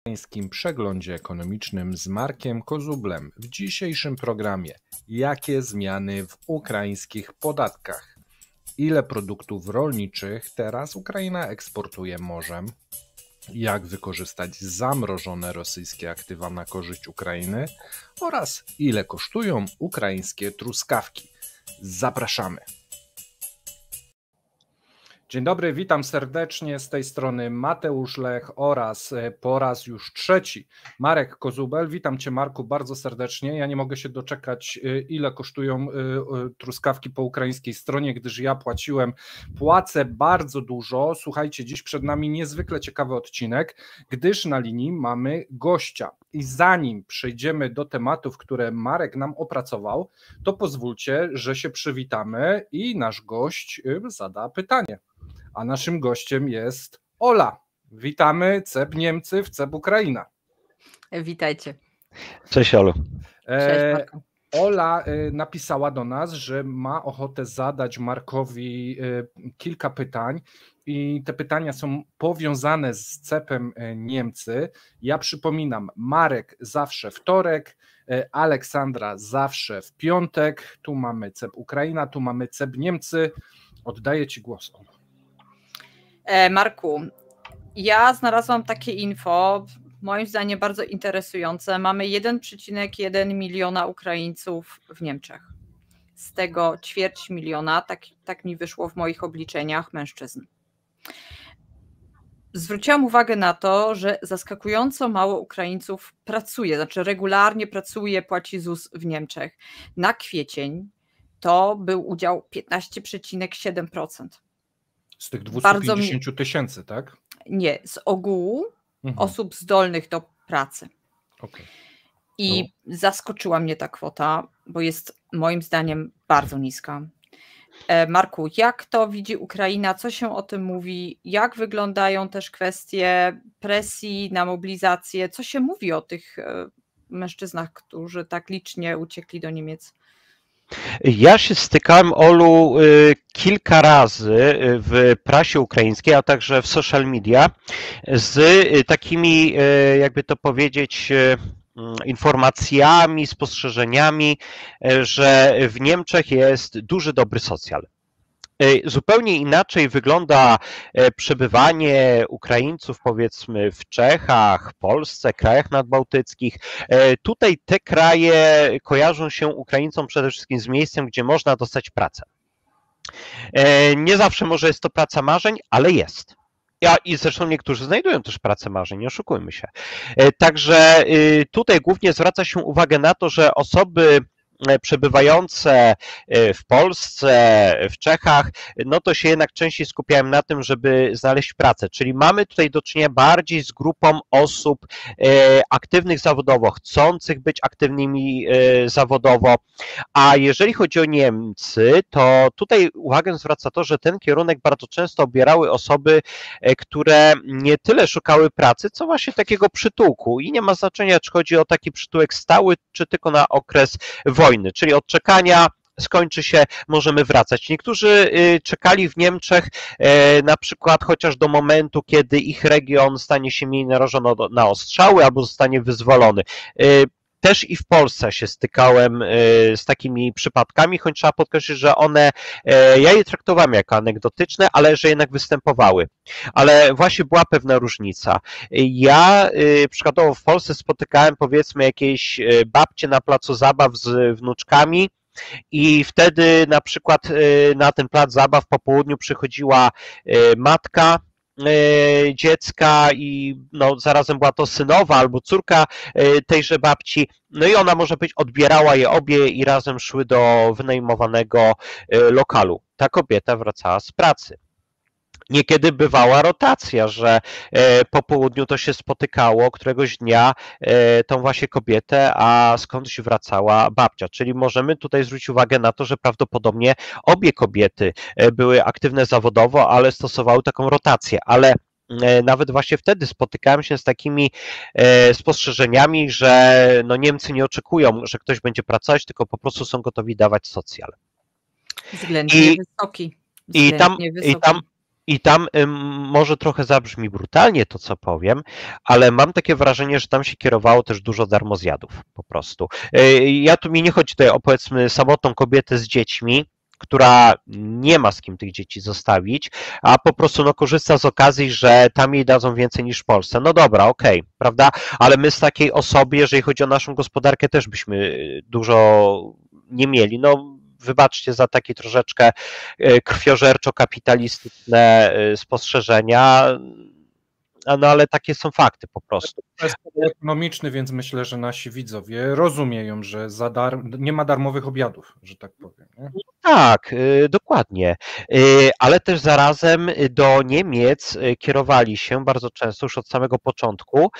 Pańskim przeglądzie ekonomicznym z Markiem Kozublem. W dzisiejszym programie: jakie zmiany w ukraińskich podatkach? Ile produktów rolniczych teraz Ukraina eksportuje morzem? Jak wykorzystać zamrożone rosyjskie aktywa na korzyść Ukrainy? Oraz ile kosztują ukraińskie truskawki? Zapraszamy. Dzień dobry, witam serdecznie, z tej strony Mateusz Lech oraz po raz już trzeci Marek Kozubel. Witam Cię, Marku, bardzo serdecznie. Ja nie mogę się doczekać, ile kosztują truskawki po ukraińskiej stronie, gdyż ja płacę bardzo dużo. Słuchajcie, dziś przed nami niezwykle ciekawy odcinek, gdyż na linii mamy gościa. I zanim przejdziemy do tematów, które Marek nam opracował, to pozwólcie, że się przywitamy i nasz gość zada pytanie. A naszym gościem jest Ola. Witamy, CEB Niemcy w CEB Ukraina. Witajcie. Cześć, Olu. Cześć, Marku. Ola napisała do nas, że ma ochotę zadać Markowi kilka pytań i te pytania są powiązane z CEB-em Niemcy. Ja przypominam, Marek zawsze wtorek, Aleksandra zawsze w piątek. Tu mamy CEB Ukraina, tu mamy CEB Niemcy. Oddaję Ci głos, Ola. Marku, ja znalazłam takie info, moim zdaniem bardzo interesujące. Mamy 1,1 miliona Ukraińców w Niemczech. Z tego 250 000, tak mi wyszło w moich obliczeniach, mężczyzn. Zwróciłam uwagę na to, że zaskakująco mało Ukraińców pracuje, znaczy regularnie pracuje, płaci ZUS w Niemczech. Na kwiecień to był udział 15,7%. Z tych 250 000, tak? Nie, z ogółu osób zdolnych do pracy. Okay. I zaskoczyła mnie ta kwota, bo jest moim zdaniem bardzo niska. Marku, jak to widzi Ukraina? Co się o tym mówi? Jak wyglądają też kwestie presji na mobilizację? Co się mówi o tych mężczyznach, którzy tak licznie uciekli do Niemiec? Ja się stykałem, Olu, kilka razy w prasie ukraińskiej, a także w social media z takimi, jakby to powiedzieć, informacjami, spostrzeżeniami, że w Niemczech jest duży, dobry socjal. Zupełnie inaczej wygląda przebywanie Ukraińców, powiedzmy, w Czechach, Polsce, krajach nadbałtyckich. Tutaj te kraje kojarzą się Ukraińcom przede wszystkim z miejscem, gdzie można dostać pracę. Nie zawsze może jest to praca marzeń, ale jest. I zresztą niektórzy znajdują też pracę marzeń, nie oszukujmy się. Także tutaj głównie zwraca się uwagę na to, że osoby przebywające w Polsce, w Czechach, no to się jednak częściej skupiają na tym, żeby znaleźć pracę. Czyli mamy tutaj do czynienia bardziej z grupą osób aktywnych zawodowo, chcących być aktywnymi zawodowo. A jeżeli chodzi o Niemcy, to tutaj uwagę zwraca to, że ten kierunek bardzo często obierały osoby, które nie tyle szukały pracy, co właśnie takiego przytułku. I nie ma znaczenia, czy chodzi o taki przytułek stały, czy tylko na okres wojny. Czyli od czekania skończy się, możemy wracać. Niektórzy czekali w Niemczech na przykład chociaż do momentu, kiedy ich region stanie się mniej narażony na ostrzały albo zostanie wyzwolony. Też i w Polsce się stykałem z takimi przypadkami, choć trzeba podkreślić, że one, ja je traktowałem jako anegdotyczne, ale że jednak występowały. Ale właśnie była pewna różnica. Ja przykładowo w Polsce spotykałem, powiedzmy, jakieś babcie na placu zabaw z wnuczkami i wtedy na przykład na ten plac zabaw po południu przychodziła matka dziecka i no, zarazem była to synowa albo córka tejże babci, no i ona może być odbierała je obie i razem szły do wynajmowanego lokalu. Ta kobieta wracała z pracy. Niekiedy bywała rotacja, że po południu to się spotykało któregoś dnia tą właśnie kobietę, a skądś wracała babcia. Czyli możemy tutaj zwrócić uwagę na to, że prawdopodobnie obie kobiety były aktywne zawodowo, ale stosowały taką rotację. Ale nawet właśnie wtedy spotykałem się z takimi spostrzeżeniami, że no Niemcy nie oczekują, że ktoś będzie pracować, tylko po prostu są gotowi dawać socjal. Względnie wysoki. I tam I tam może trochę zabrzmi brutalnie to, co powiem, ale mam takie wrażenie, że tam się kierowało też dużo darmozjadów po prostu. Mi nie chodzi tutaj o, powiedzmy, samotną kobietę z dziećmi, która nie ma z kim tych dzieci zostawić, a po prostu korzysta z okazji, że tam jej dadzą więcej niż w Polsce. No dobra, okej, prawda? Ale my z takiej osoby, jeżeli chodzi o naszą gospodarkę, też byśmy dużo nie mieli. Wybaczcie za takie troszeczkę krwiożerczo-kapitalistyczne spostrzeżenia, ale takie są fakty po prostu. To jest ekonomiczny, więc myślę, że nasi widzowie rozumieją, że nie ma darmowych obiadów, że tak powiem. Nie? Tak, dokładnie. Ale też zarazem do Niemiec kierowali się bardzo często już od samego początku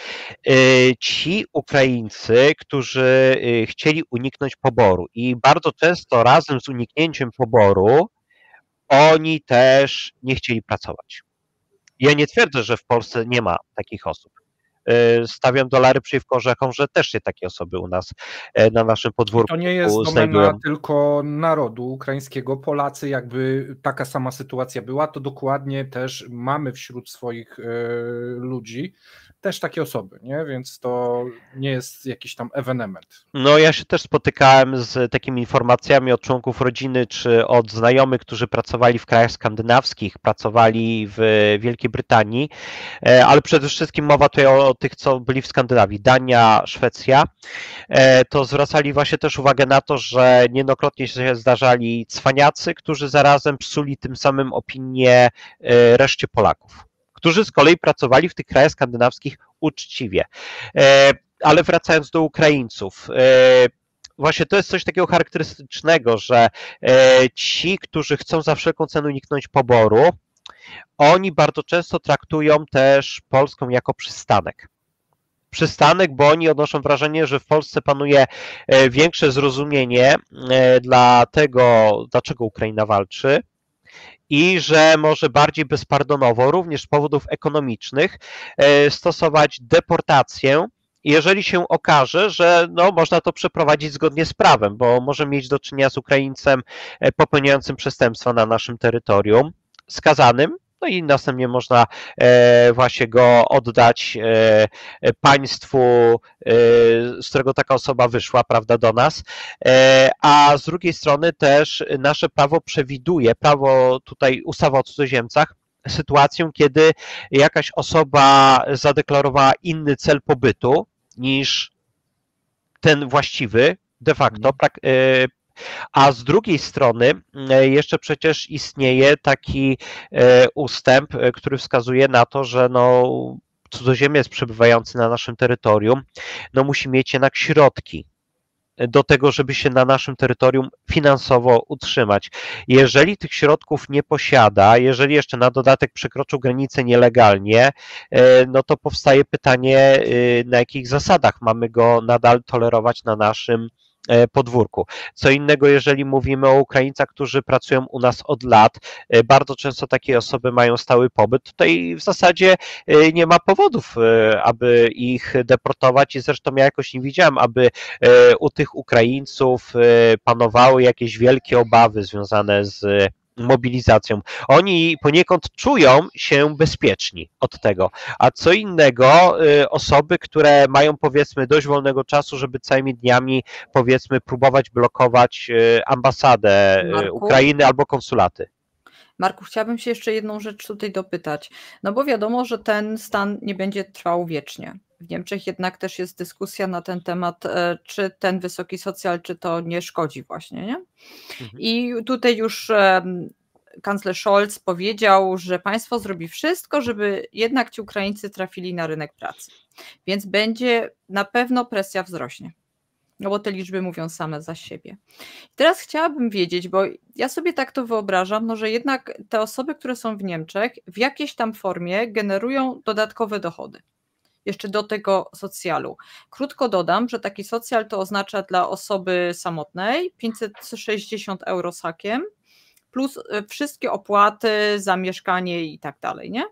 ci Ukraińcy, którzy chcieli uniknąć poboru. I bardzo często razem z uniknięciem poboru oni też nie chcieli pracować. Ja nie twierdzę, że w Polsce nie ma takich osób. Stawiam dolary przeciwko orzechom, że też się takie osoby u nas na naszym podwórku to nie jest znajdują. domena tylko narodu ukraińskiego. Polacy, jakby taka sama sytuacja była, to dokładnie też mamy wśród swoich ludzi też takie osoby, nie? Więc to nie jest jakiś tam ewenement. Ja się też spotykałem z takimi informacjami od członków rodziny czy od znajomych, którzy pracowali w krajach skandynawskich, pracowali w Wielkiej Brytanii, ale przede wszystkim mowa tutaj o tych, co byli w Skandynawii, Dania, Szwecja, to zwracali właśnie też uwagę na to, że niejednokrotnie się zdarzali cwaniacy, którzy zarazem psuli tym samym opinię reszcie Polaków, którzy z kolei pracowali w tych krajach skandynawskich uczciwie. Ale wracając do Ukraińców, właśnie to jest coś takiego charakterystycznego, że ci, którzy chcą za wszelką cenę uniknąć poboru, oni bardzo często traktują też Polską jako przystanek. Przystanek, bo oni odnoszą wrażenie, że w Polsce panuje większe zrozumienie dla tego, dlaczego Ukraina walczy, i że może bardziej bezpardonowo, również z powodów ekonomicznych, stosować deportację, jeżeli się okaże, że można to przeprowadzić zgodnie z prawem, bo może mieć do czynienia z Ukraińcem popełniającym przestępstwa na naszym terytorium, skazanym, i następnie można właśnie go oddać państwu, z którego taka osoba wyszła, prawda, do nas, a z drugiej strony też nasze prawo przewiduje, ustawa o cudzoziemcach, sytuację, kiedy jakaś osoba zadeklarowała inny cel pobytu niż ten właściwy de facto, a z drugiej strony jeszcze przecież istnieje taki ustęp, który wskazuje na to, że cudzoziemiec przebywający na naszym terytorium musi mieć jednak środki do tego, żeby się na naszym terytorium finansowo utrzymać. Jeżeli tych środków nie posiada, jeżeli jeszcze na dodatek przekroczył granicę nielegalnie, to powstaje pytanie, na jakich zasadach mamy go nadal tolerować na naszym podwórku. Co innego, jeżeli mówimy o Ukraińcach, którzy pracują u nas od lat, bardzo często takie osoby mają stały pobyt. Tutaj w zasadzie nie ma powodów, aby ich deportować i zresztą ja jakoś nie widziałem, aby u tych Ukraińców panowały jakieś wielkie obawy związane z mobilizacją. Oni poniekąd czują się bezpieczni od tego, a co innego osoby, które mają, powiedzmy, dość wolnego czasu, żeby całymi dniami, powiedzmy, próbować blokować ambasadę Ukrainy albo konsulaty. Marku, chciałabym się jeszcze jedną rzecz tutaj dopytać, bo wiadomo, że ten stan nie będzie trwał wiecznie. W Niemczech jednak też jest dyskusja na ten temat, czy ten wysoki socjal, czy to nie szkodzi właśnie, nie? I tutaj już kanclerz Scholz powiedział, że państwo zrobi wszystko, żeby jednak ci Ukraińcy trafili na rynek pracy. Więc będzie na pewno presja wzrośnie. Bo te liczby mówią same za siebie. Teraz chciałabym wiedzieć, bo ja sobie tak to wyobrażam, że jednak te osoby, które są w Niemczech, w jakiejś tam formie generują dodatkowe dochody. Jeszcze do tego socjalu. Krótko dodam, że taki socjal to oznacza dla osoby samotnej 560 euro z hakiem, plus wszystkie opłaty za mieszkanie i tak dalej, nie?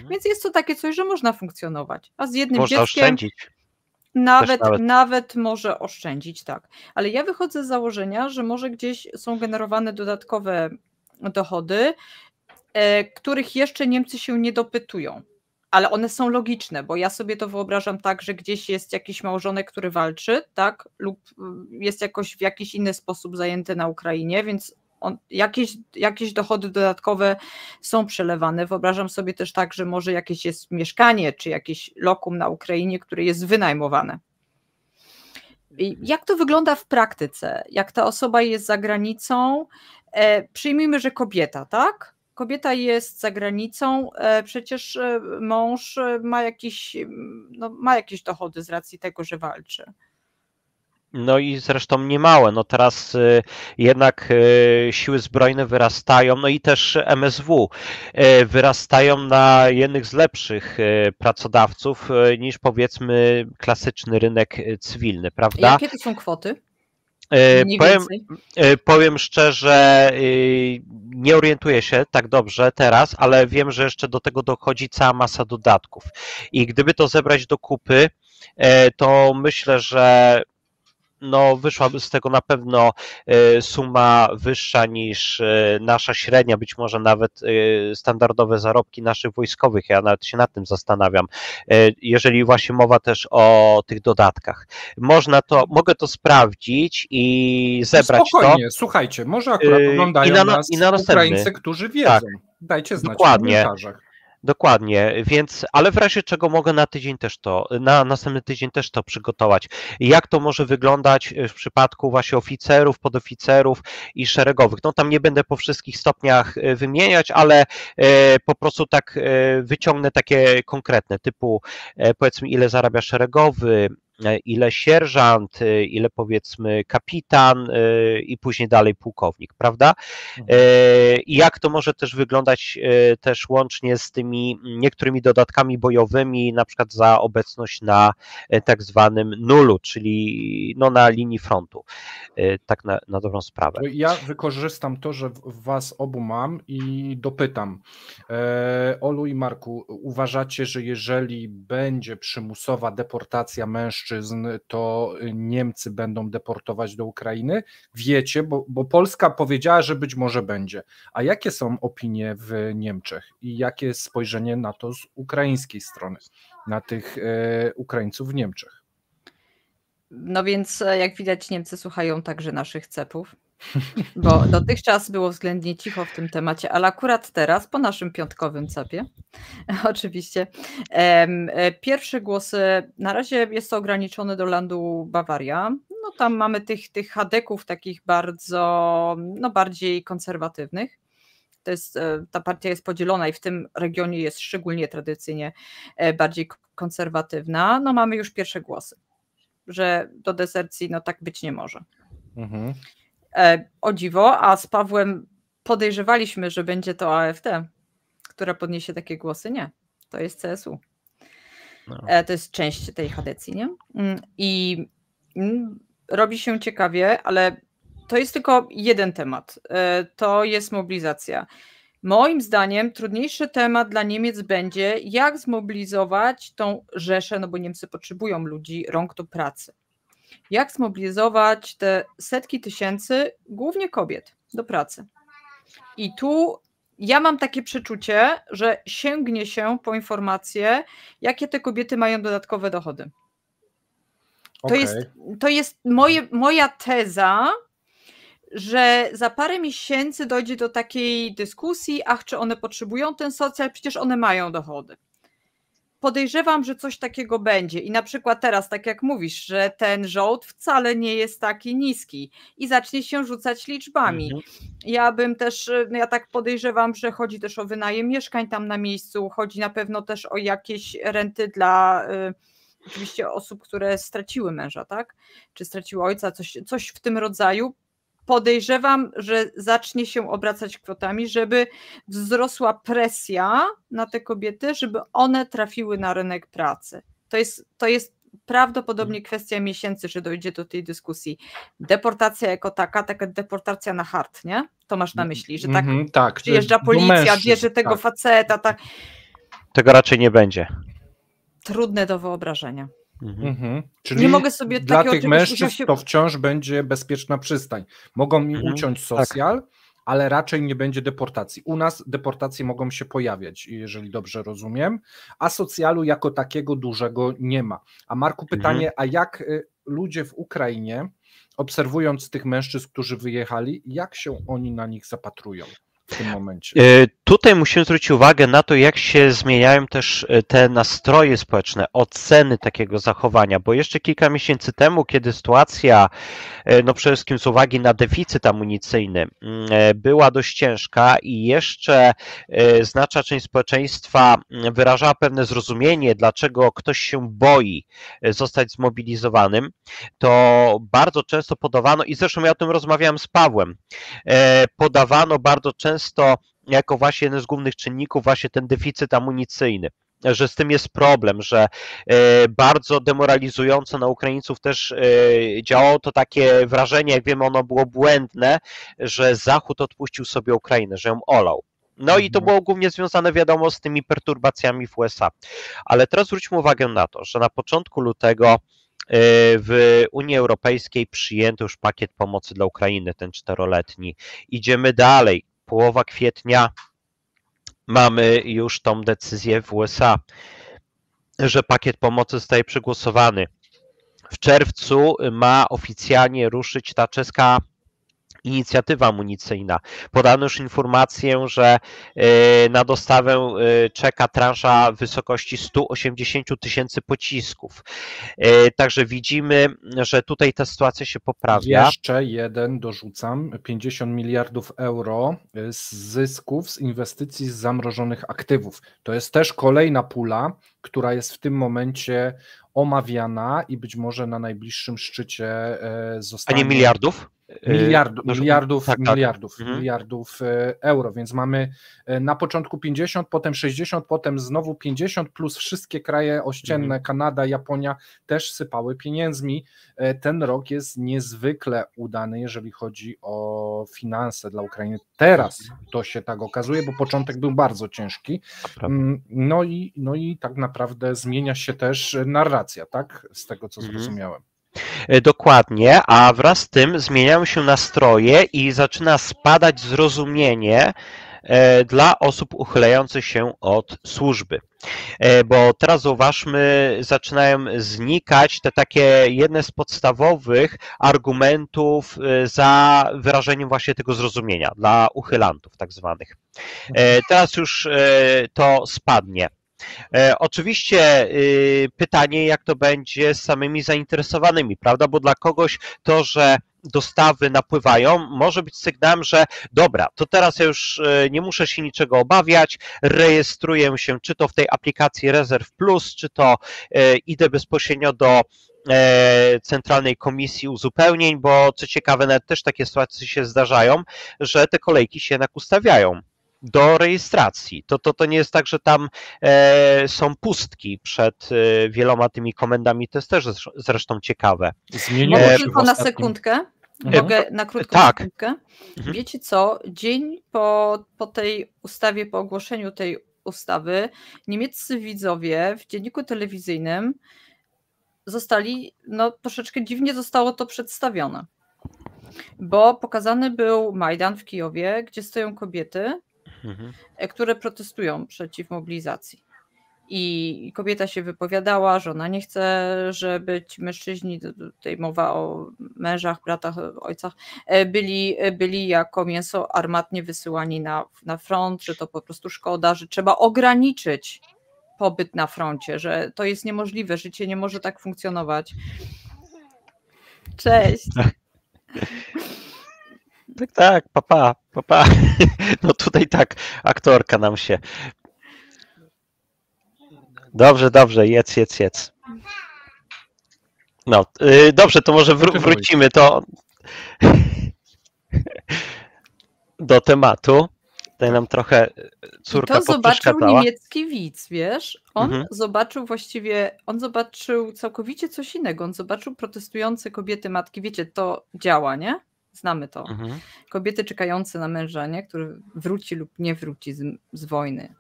Więc jest to takie coś, że można funkcjonować. A z jednym można dzieckiem oszczędzić. Nawet może oszczędzić, tak. Ale ja wychodzę z założenia, że może gdzieś są generowane dodatkowe dochody których jeszcze Niemcy się nie dopytują. Ale one są logiczne, bo ja sobie to wyobrażam tak, że gdzieś jest jakiś małżonek, który walczy, tak, lub jest jakoś w jakiś inny sposób zajęty na Ukrainie, więc jakieś dochody dodatkowe są przelewane. Wyobrażam sobie też tak, że może jakieś jest mieszkanie, czy jakieś lokum na Ukrainie, które jest wynajmowane. I jak to wygląda w praktyce? Jak ta osoba jest za granicą? Przyjmijmy, że kobieta, tak? Kobieta jest za granicą, przecież mąż ma jakieś dochody z racji tego, że walczy. No i zresztą niemałe. No teraz jednak siły zbrojne wyrastają, no i też MSW wyrastają na jednych z lepszych pracodawców niż powiedzmy klasyczny rynek cywilny, prawda? Jakie to są kwoty? Powiem szczerze, nie orientuję się tak dobrze teraz, ale wiem, że jeszcze do tego dochodzi cała masa dodatków. I gdyby to zebrać do kupy, to myślę, że no, wyszłaby z tego na pewno suma wyższa niż nasza średnia, być może nawet standardowe zarobki naszych wojskowych. Ja nawet się nad tym zastanawiam, jeżeli właśnie mowa też o tych dodatkach. Mogę to sprawdzić i zebrać spokojnie, to. Słuchajcie, może akurat oglądają nas Ukraińcy, którzy wiedzą. Tak, dajcie znać dokładnie. w komentarzach. Dokładnie, więc, ale w razie czego mogę na następny tydzień też to przygotować. Jak to może wyglądać w przypadku właśnie oficerów, podoficerów i szeregowych? No tam nie będę po wszystkich stopniach wymieniać, ale po prostu tak wyciągnę takie konkretne, typu powiedzmy ile zarabia szeregowy, ile sierżant, ile powiedzmy kapitan i później dalej pułkownik, prawda? I jak to może też wyglądać też łącznie z tymi niektórymi dodatkami bojowymi, na przykład za obecność na tak zwanym nulu, czyli no na linii frontu, tak na dobrą sprawę. Ja wykorzystam to, że was obu mam i dopytam. Olu i Marku, uważacie, że jeżeli będzie przymusowa deportacja mężczyzn, to Niemcy będą deportować do Ukrainy? Wiecie, bo Polska powiedziała, że być może będzie. A jakie są opinie w Niemczech i jakie jest spojrzenie na to z ukraińskiej strony, na tych Ukraińców w Niemczech? No więc jak widać, Niemcy słuchają także naszych cepów, bo dotychczas było względnie cicho w tym temacie, ale akurat teraz, po naszym piątkowym cepie, oczywiście, pierwsze głosy, na razie jest to ograniczone do landu Bawaria, no tam mamy tych chadeków takich bardzo, no bardziej konserwatywnych. Ta partia jest podzielona i w tym regionie jest szczególnie tradycyjnie bardziej konserwatywna. No mamy już pierwsze głosy, że do desercji no tak być nie może. Mhm. O dziwo, a z Pawłem podejrzewaliśmy, że będzie to AfD, która podniesie takie głosy. Nie, to jest CSU. No. To jest część tej chadecji, nie? I robi się ciekawie, ale to jest tylko jeden temat. To jest mobilizacja. Moim zdaniem trudniejszy temat dla Niemiec będzie, jak zmobilizować tą rzeszę, no bo Niemcy potrzebują ludzi, rąk do pracy. Jak zmobilizować te setki tysięcy, głównie kobiet, do pracy. I tu ja mam takie przeczucie, że sięgnie się po informacje, jakie te kobiety mają dodatkowe dochody. To jest moja teza, że za parę miesięcy dojdzie do takiej dyskusji, czy one potrzebują ten socjal, przecież one mają dochody. Podejrzewam, że coś takiego będzie i na przykład teraz, tak jak mówisz, że ten żołd wcale nie jest taki niski i zacznie się rzucać liczbami. Ja tak podejrzewam, że chodzi też o wynajem mieszkań tam na miejscu, chodzi na pewno też o jakieś renty dla oczywiście osób, które straciły męża, tak? Czy straciły ojca, coś w tym rodzaju. Podejrzewam, że zacznie się obracać kwotami, żeby wzrosła presja na te kobiety, żeby one trafiły na rynek pracy. To jest prawdopodobnie kwestia miesięcy, że dojdzie do tej dyskusji. Deportacja jako taka deportacja na hart, nie? To masz na myśli, że tak przyjeżdża policja, bierze tego faceta. Tak. Tego raczej nie będzie. Trudne do wyobrażenia. Czyli nie mogę sobie dla tych mężczyzn to wciąż będzie bezpieczna przystań. Mogą mi uciąć socjal, ale raczej nie będzie deportacji. U nas deportacje mogą się pojawiać, jeżeli dobrze rozumiem, a socjalu jako takiego dużego nie ma. A Marku, pytanie, a jak ludzie w Ukrainie, obserwując tych mężczyzn, którzy wyjechali, jak się oni na nich zapatrują w tym momencie? Tutaj musimy zwrócić uwagę na to, jak się zmieniają też te nastroje społeczne, oceny takiego zachowania, bo jeszcze kilka miesięcy temu, kiedy sytuacja, no przede wszystkim z uwagi na deficyt amunicyjny, była dość ciężka i jeszcze znaczna część społeczeństwa wyrażała pewne zrozumienie, dlaczego ktoś się boi zostać zmobilizowanym, to bardzo często podawano, i zresztą ja o tym rozmawiałem z Pawłem, podawano bardzo często jako właśnie jeden z głównych czynników właśnie ten deficyt amunicyjny, że z tym jest problem, że bardzo demoralizująco na Ukraińców też działało to takie wrażenie, jak wiemy, ono było błędne, że Zachód odpuścił sobie Ukrainę, że ją olał. No i to było głównie związane, wiadomo, z tymi perturbacjami w USA. Ale teraz zwróćmy uwagę na to, że na początku lutego w Unii Europejskiej przyjęto już pakiet pomocy dla Ukrainy, ten 4-letni. Idziemy dalej. Połowa kwietnia mamy już tą decyzję w USA, że pakiet pomocy zostaje przegłosowany. W czerwcu ma oficjalnie ruszyć ta czeska inicjatywa amunicyjna. Podano już informację, że na dostawę czeka transza w wysokości 180 000 pocisków. Także widzimy, że tutaj ta sytuacja się poprawia. Jeszcze jeden dorzucam, 50 miliardów euro z zysków z inwestycji z zamrożonych aktywów. To jest też kolejna pula, która jest w tym momencie omawiana i być może na najbliższym szczycie zostanie... A nie miliardów? Miliardów euro, więc mamy na początku 50, potem 60, potem znowu 50, plus wszystkie kraje ościenne, Kanada, Japonia też sypały pieniędzmi. Ten rok jest niezwykle udany, jeżeli chodzi o finanse dla Ukrainy. Teraz to się tak okazuje, bo początek był bardzo ciężki. No i tak naprawdę zmienia się też narracja, tak? Z tego, co zrozumiałem. Dokładnie, a wraz z tym zmieniają się nastroje i zaczyna spadać zrozumienie dla osób uchylających się od służby. Bo teraz zauważmy, zaczynają znikać te takie jedne z podstawowych argumentów za wyrażeniem właśnie tego zrozumienia dla uchylantów tak zwanych. Teraz już to spadnie. Oczywiście pytanie, jak to będzie z samymi zainteresowanymi, prawda? Bo dla kogoś to, że dostawy napływają, może być sygnałem, że dobra, to teraz ja już nie muszę się niczego obawiać, rejestruję się czy to w tej aplikacji Rezerw Plus, czy to idę bezpośrednio do Centralnej Komisji Uzupełnień, bo co ciekawe, nawet też takie sytuacje się zdarzają, że te kolejki się jednak ustawiają do rejestracji. To nie jest tak, że tam są pustki przed wieloma tymi komendami, to jest też zresztą ciekawe. Mogę tylko na sekundkę? Mogę na krótką sekundkę? Wiecie co, dzień po tej ustawie, po ogłoszeniu tej ustawy, niemieccy widzowie w dzienniku telewizyjnym zostali, no troszeczkę dziwnie zostało to przedstawione, bo pokazany był Majdan w Kijowie, gdzie stoją kobiety, które protestują przeciw mobilizacji. I kobieta się wypowiadała, że ona nie chce, żeby ci mężczyźni, tutaj mowa o mężach, bratach, ojcach, byli jako mięso armatnie wysyłani na front, że to po prostu szkoda, że trzeba ograniczyć pobyt na froncie, że to jest niemożliwe, życie nie może tak funkcjonować. Cześć. Tak, papa. No tutaj tak, aktorka nam się. Dobrze, jedz. No, dobrze, to może wrócimy do tematu. Tutaj nam trochę córka to zobaczył niemiecki widz, wiesz? On zobaczył całkowicie coś innego. On zobaczył protestujące kobiety, matki. Wiecie, to działa, nie? Znamy to. Kobiety czekające na męża, nie? Który wróci lub nie wróci z wojny.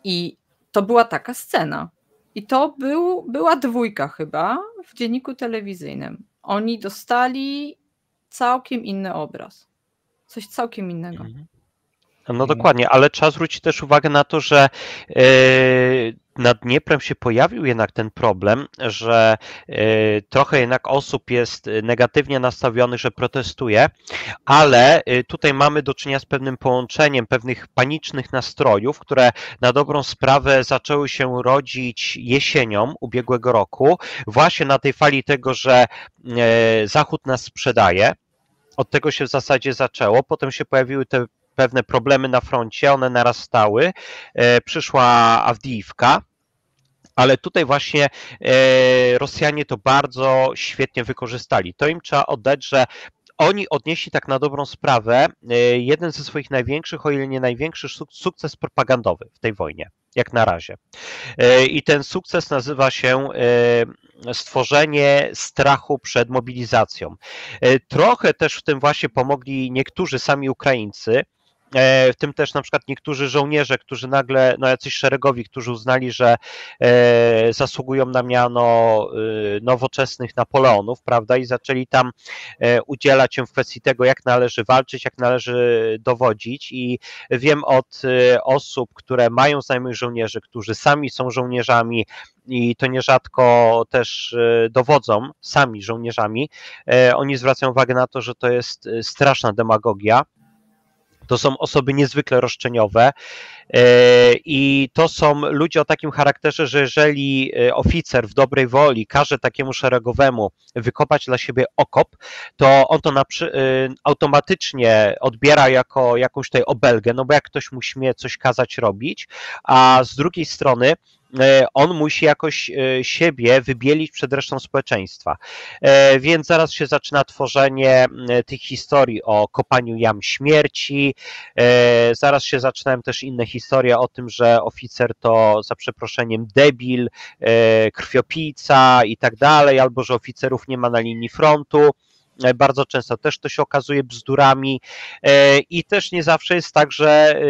I to była taka scena. I to była dwójka chyba w dzienniku telewizyjnym. Oni dostali całkiem inny obraz. coś całkiem innego. No dokładnie, ale trzeba zwrócić też uwagę na to, że nad Dnieprem się pojawił jednak ten problem, że trochę jednak osób jest negatywnie nastawionych, że protestuje, ale tutaj mamy do czynienia z pewnym połączeniem pewnych panicznych nastrojów, które na dobrą sprawę zaczęły się rodzić jesienią ubiegłego roku, właśnie na tej fali tego, że Zachód nas sprzedaje. Od tego się w zasadzie zaczęło, potem się pojawiły te pewne problemy na froncie, one narastały, przyszła Awdijiwka, ale tutaj właśnie Rosjanie to bardzo świetnie wykorzystali. To im trzeba oddać, że oni odnieśli tak na dobrą sprawę jeden ze swoich największych, o ile nie największy sukces propagandowy w tej wojnie, jak na razie. I ten sukces nazywa się stworzenie strachu przed mobilizacją. Trochę też w tym właśnie pomogli niektórzy sami Ukraińcy, w tym też na przykład niektórzy żołnierze, którzy nagle, no jacyś szeregowi, którzy uznali, że zasługują na miano nowoczesnych Napoleonów, prawda, i zaczęli tam udzielać się w kwestii tego, jak należy walczyć, jak należy dowodzić. I wiem od osób, które mają znajomych żołnierzy, którzy sami są żołnierzami i to nierzadko też dowodzą sami żołnierzami, oni zwracają uwagę na to, że to jest straszna demagogia. To są osoby niezwykle roszczeniowe i to są ludzie o takim charakterze, że jeżeli oficer w dobrej woli każe takiemu szeregowemu wykopać dla siebie okop, to on to automatycznie odbiera jako jakąś tutaj obelgę, no bo jak ktoś mu śmie coś kazać robić, a z drugiej strony on musi jakoś siebie wybielić przed resztą społeczeństwa. Więc zaraz się zaczyna tworzenie tych historii o kopaniu jam śmierci, zaraz się zaczynają też inne historie o tym, że oficer to za przeproszeniem debil, krwiopijca i tak dalej, albo że oficerów nie ma na linii frontu. Bardzo często też to się okazuje bzdurami i też nie zawsze jest tak, że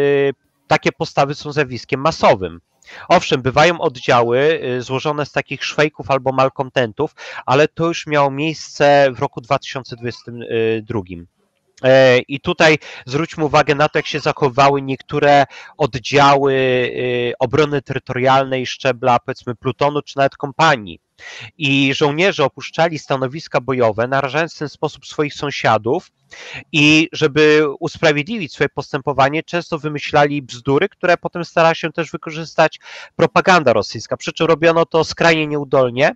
takie postawy są zjawiskiem masowym. Owszem, bywają oddziały złożone z takich szwejków albo malkontentów, ale to już miało miejsce w roku 2022. I tutaj zwróćmy uwagę na to, jak się zachowywały niektóre oddziały obrony terytorialnej szczebla, powiedzmy, plutonu czy nawet kompanii. I żołnierze opuszczali stanowiska bojowe, narażając w ten sposób swoich sąsiadów i żeby usprawiedliwić swoje postępowanie, często wymyślali bzdury, które potem starała się też wykorzystać propaganda rosyjska, przy czym robiono to skrajnie nieudolnie.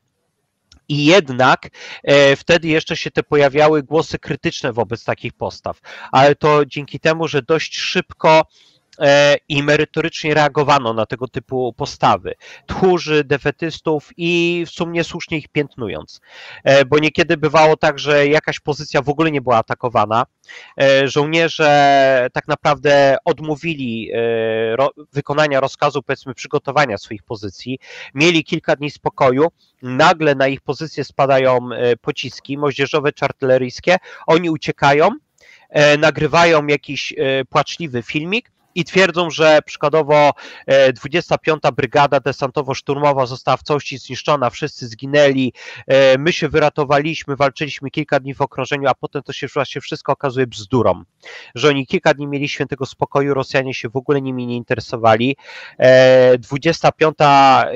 I jednak wtedy jeszcze się te pojawiały głosy krytyczne wobec takich postaw, ale to dzięki temu, że dość szybko i merytorycznie reagowano na tego typu postawy, tchórzy, defetystów i w sumie słusznie ich piętnując, bo niekiedy bywało tak, że jakaś pozycja w ogóle nie była atakowana, żołnierze tak naprawdę odmówili wykonania rozkazu, powiedzmy przygotowania swoich pozycji, mieli kilka dni spokoju, nagle na ich pozycję spadają pociski moździerzowe czy artyleryjskie, oni uciekają, nagrywają jakiś płaczliwy filmik i twierdzą, że przykładowo 25. Brygada Desantowo-Szturmowa została w całości zniszczona, wszyscy zginęli, my się wyratowaliśmy, walczyliśmy kilka dni w okrążeniu, a potem to się właśnie wszystko okazuje bzdurą, że oni kilka dni mieli świętego spokoju, Rosjanie się w ogóle nimi nie interesowali. 25.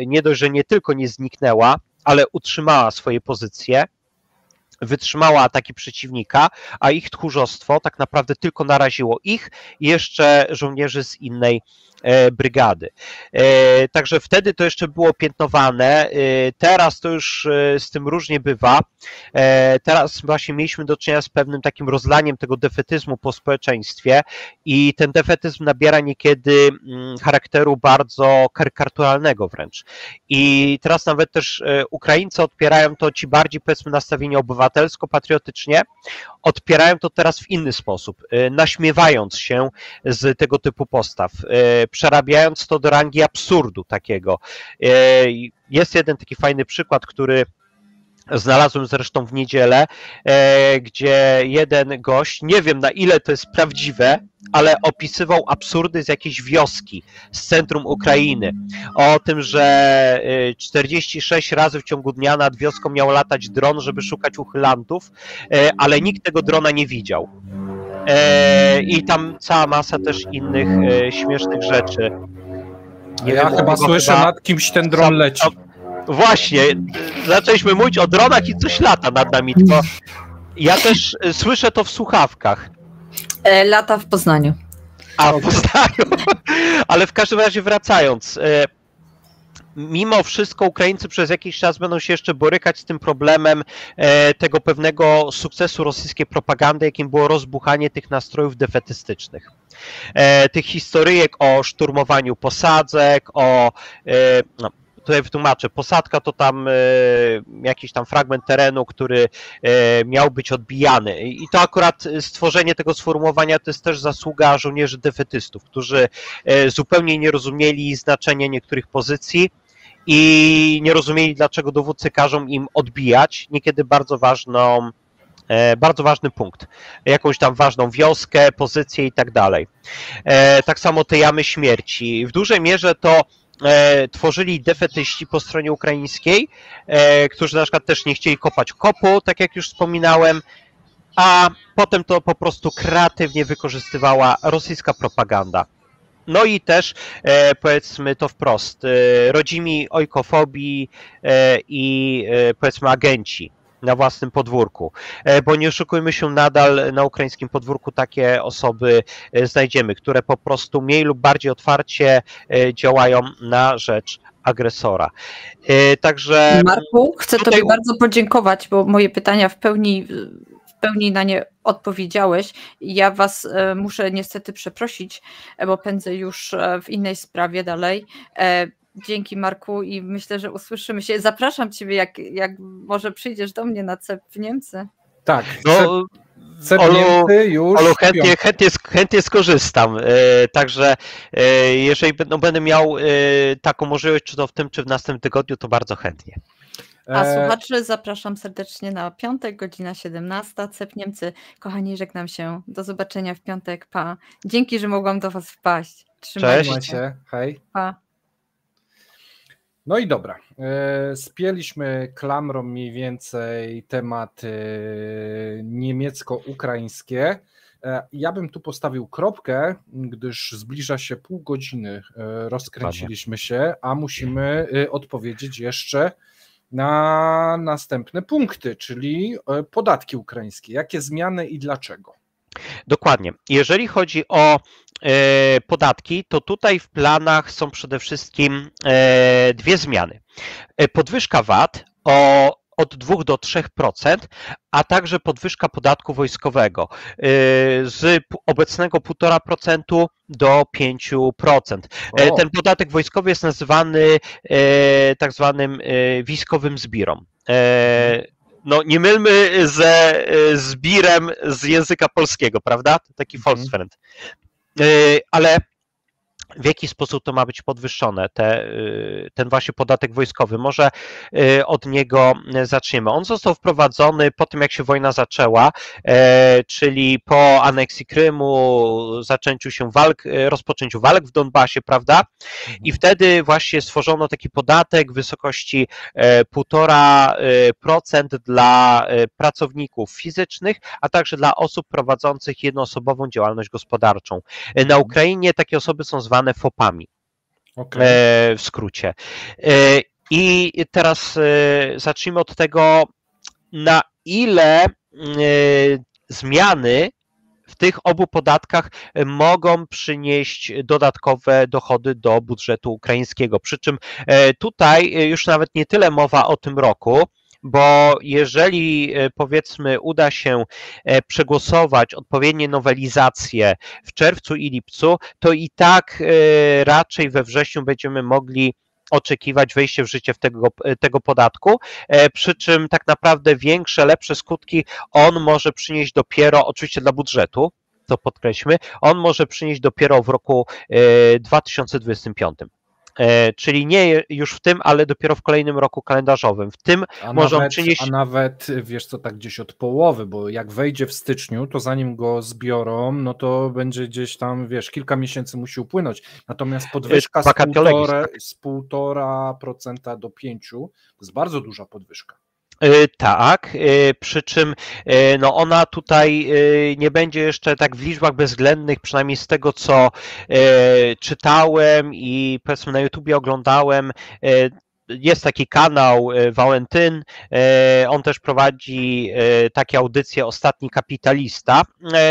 nie dość, że nie tylko nie zniknęła, ale utrzymała swoje pozycje, wytrzymała ataki przeciwnika, a ich tchórzostwo tak naprawdę tylko naraziło ich i jeszcze żołnierzy z innej brygady. Także wtedy to jeszcze było piętnowane, teraz to już z tym różnie bywa. Teraz właśnie mieliśmy do czynienia z pewnym takim rozlaniem tego defetyzmu po społeczeństwie i ten defetyzm nabiera niekiedy charakteru bardzo karykaturalnego wręcz. I teraz nawet też Ukraińcy odpierają to, ci bardziej powiedzmy nastawieni obywatelsko-patriotycznie, odpierają to teraz w inny sposób, naśmiewając się z tego typu postaw, przerabiając to do rangi absurdu takiego. Jest jeden taki fajny przykład, który znalazłem zresztą w niedzielę, gdzie jeden gość, nie wiem na ile to jest prawdziwe, ale opisywał absurdy z jakiejś wioski, z centrum Ukrainy. O tym, że 46 razy w ciągu dnia nad wioską miał latać dron, żeby szukać uchylantów, ale nikt tego drona nie widział. I tam cała masa też innych śmiesznych rzeczy. Nie ja chyba słyszę, nad kimś ten dron leci. Właśnie, zaczęliśmy mówić o dronach i coś lata nad nami, tylko ja też słyszę to w słuchawkach. Lata w Poznaniu. A, w Poznaniu. Ale w każdym razie wracając, mimo wszystko Ukraińcy przez jakiś czas będą się jeszcze borykać z tym problemem tego pewnego sukcesu rosyjskiej propagandy, jakim było rozbuchanie tych nastrojów defetystycznych. Tych historyjek o szturmowaniu posadzek, no, tutaj wytłumaczę, posadzka to tam jakiś tam fragment terenu, który miał być odbijany. I to akurat stworzenie tego sformułowania to jest też zasługa żołnierzy defetystów, którzy zupełnie nie rozumieli znaczenia niektórych pozycji i nie rozumieli, dlaczego dowódcy każą im odbijać niekiedy bardzo ważny punkt, jakąś tam ważną wioskę, pozycję i tak dalej. Tak samo te jamy śmierci. W dużej mierze to tworzyli defetyści po stronie ukraińskiej, którzy na przykład też nie chcieli kopać kopu, tak jak już wspominałem, a potem to po prostu kreatywnie wykorzystywała rosyjska propaganda. No i też, powiedzmy to wprost, rodzimi ojkofobii i powiedzmy agenci na własnym podwórku, bo nie oszukujmy się, nadal na ukraińskim podwórku takie osoby znajdziemy, które po prostu mniej lub bardziej otwarcie działają na rzecz agresora. Także Marku, chcę Tobie bardzo podziękować, bo moje pytania w pełni na nie odpowiedziałeś. Ja Was muszę niestety przeprosić, bo pędzę już w innej sprawie dalej. Dzięki, Marku, i myślę, że usłyszymy się. Zapraszam Ciebie, jak może przyjdziesz do mnie na CEP w Niemcy. Tak, no, Olu, chętnie skorzystam. Także jeżeli będę miał taką możliwość, czy to w tym, czy w następnym tygodniu, to bardzo chętnie. A słuchaczy zapraszam serdecznie na piątek, godzina 17, CEP Niemcy. Kochani, żegnam się. Do zobaczenia w piątek. Pa. Dzięki, że mogłam do Was wpaść. Trzymajcie się. Hej. Pa. No i dobra, spięliśmy klamrą mniej więcej tematy niemiecko-ukraińskie. Ja bym tu postawił kropkę, gdyż zbliża się pół godziny, rozkręciliśmy się, a musimy odpowiedzieć jeszcze na następne punkty, czyli podatki ukraińskie. Jakie zmiany i dlaczego? Dokładnie. Jeżeli chodzi o podatki, to tutaj w planach są przede wszystkim dwie zmiany. Podwyżka VAT od 2 do 3%, a także podwyżka podatku wojskowego z obecnego 1,5% do 5%. Ten podatek wojskowy jest nazywany tak zwanym wojskowym zbirem. No nie mylmy ze zbirem z języka polskiego, prawda? To taki Volksfriend. Ale w jaki sposób to ma być podwyższone, ten właśnie podatek wojskowy? Może od niego zaczniemy. On został wprowadzony po tym, jak się wojna zaczęła, czyli po aneksji Krymu, rozpoczęciu walk w Donbasie, prawda? I wtedy właśnie stworzono taki podatek w wysokości 1,5% dla pracowników fizycznych, a także dla osób prowadzących jednoosobową działalność gospodarczą. Na Ukrainie takie osoby są zwane FOP-ami, w skrócie. I teraz zacznijmy od tego, na ile zmiany w tych obu podatkach mogą przynieść dodatkowe dochody do budżetu ukraińskiego. Przy czym tutaj już nawet nie tyle mowa o tym roku, bo jeżeli powiedzmy uda się przegłosować odpowiednie nowelizacje w czerwcu i lipcu, to i tak raczej we wrześniu będziemy mogli oczekiwać wejście w życie tego podatku, przy czym tak naprawdę większe, lepsze skutki on może przynieść dopiero, oczywiście dla budżetu, to podkreślmy, on może przynieść dopiero w roku 2025. Czyli nie już w tym, ale dopiero w kolejnym roku kalendarzowym. W tym może przynieść... A nawet, wiesz co, tak gdzieś od połowy, bo jak wejdzie w styczniu, to zanim go zbiorą, no to będzie gdzieś tam, wiesz, kilka miesięcy musi upłynąć. Natomiast podwyżka z 1,5% do 5% to jest bardzo duża podwyżka. Tak, przy czym no ona tutaj nie będzie jeszcze tak w liczbach bezwzględnych, przynajmniej z tego co czytałem i powiedzmy na YouTubie oglądałem. Jest taki kanał Walentyn, on też prowadzi takie audycje Ostatni Kapitalista.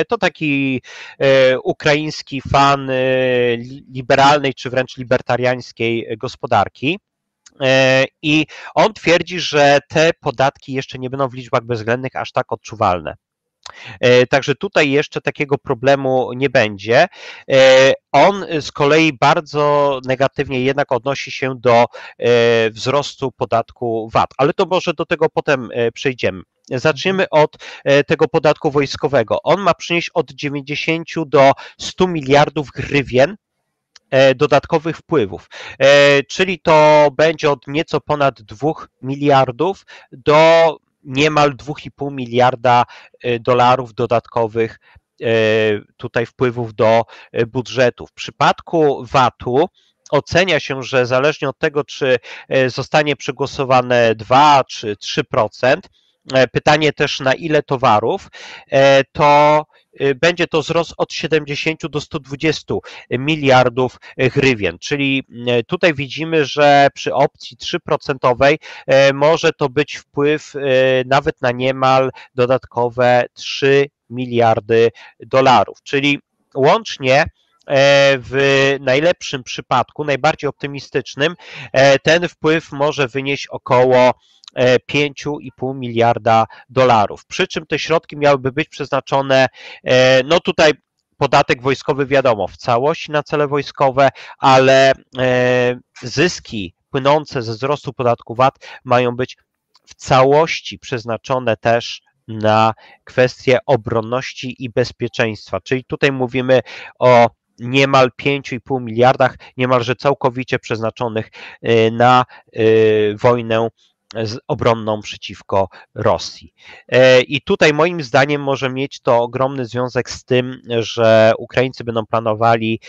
To taki ukraiński fan liberalnej czy wręcz libertariańskiej gospodarki. I on twierdzi, że te podatki jeszcze nie będą w liczbach bezwzględnych aż tak odczuwalne. Także tutaj jeszcze takiego problemu nie będzie. On z kolei bardzo negatywnie jednak odnosi się do wzrostu podatku VAT, ale to może do tego potem przejdziemy. Zaczniemy od tego podatku wojskowego. On ma przynieść od 90 do 100 miliardów hrywien dodatkowych wpływów, czyli to będzie od nieco ponad 2 miliardów do niemal 2,5 miliarda dolarów dodatkowych tutaj wpływów do budżetu. W przypadku VAT-u ocenia się, że zależnie od tego, czy zostanie przegłosowane 2 czy 3%, pytanie też na ile towarów, to będzie to wzrost od 70 do 120 miliardów hrywien, czyli tutaj widzimy, że przy opcji 3% może to być wpływ nawet na niemal dodatkowe 3 miliardy dolarów, czyli łącznie w najlepszym przypadku, najbardziej optymistycznym, ten wpływ może wynieść około 5,5 miliarda dolarów. Przy czym te środki miałyby być przeznaczone, no tutaj podatek wojskowy wiadomo, w całości na cele wojskowe, ale zyski płynące ze wzrostu podatku VAT mają być w całości przeznaczone też na kwestie obronności i bezpieczeństwa. Czyli tutaj mówimy o niemal 5,5 miliardach, niemalże całkowicie przeznaczonych na wojnę obronną przeciwko Rosji. I tutaj moim zdaniem może mieć to ogromny związek z tym, że Ukraińcy będą planowali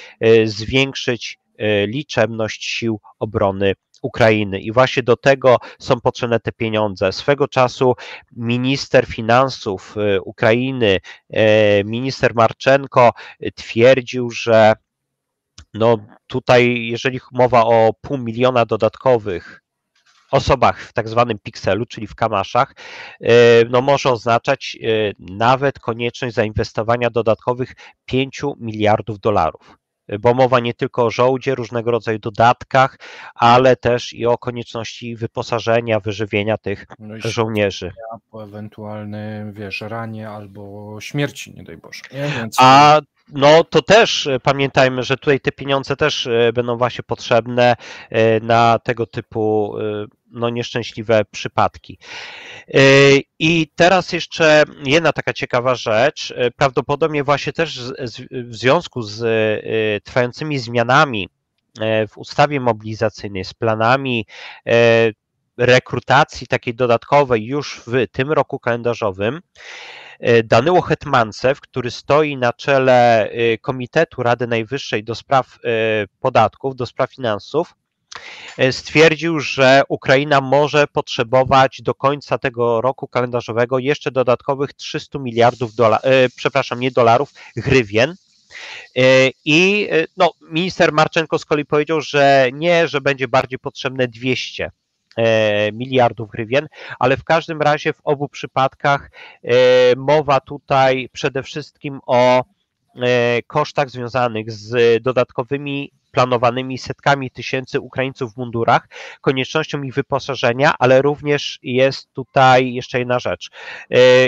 zwiększyć liczebność sił obrony Ukrainy i właśnie do tego są potrzebne te pieniądze. Swego czasu minister finansów Ukrainy, minister Marczenko twierdził, że no tutaj jeżeli mowa o 500 000 dodatkowych osobach w tak zwanym pikselu, czyli w kamaszach, no może oznaczać nawet konieczność zainwestowania dodatkowych 5 miliardów dolarów. Bo mowa nie tylko o żołdzie, różnego rodzaju dodatkach, ale też i o konieczności wyposażenia, wyżywienia tych żołnierzy. Po ewentualnym, ranie albo śmierci, nie daj Boże. Nie? Więc... No to też pamiętajmy, że tutaj te pieniądze też będą właśnie potrzebne na tego typu no, nieszczęśliwe przypadki. I teraz jeszcze jedna taka ciekawa rzecz, prawdopodobnie właśnie też w związku z trwającymi zmianami w ustawie mobilizacyjnej, z planami rekrutacji takiej dodatkowej już w tym roku kalendarzowym, Danyło Hetmancew, który stoi na czele Komitetu Rady Najwyższej do spraw podatków, do spraw finansów, stwierdził, że Ukraina może potrzebować do końca tego roku kalendarzowego jeszcze dodatkowych 300 miliardów hrywien. I no, minister Marczenko z kolei powiedział, że nie, że będzie bardziej potrzebne 200 miliardów hrywien, ale w każdym razie w obu przypadkach mowa tutaj przede wszystkim o kosztach związanych z dodatkowymi planowanymi setkami tysięcy Ukraińców w mundurach, koniecznością ich wyposażenia, ale również jest tutaj jeszcze jedna rzecz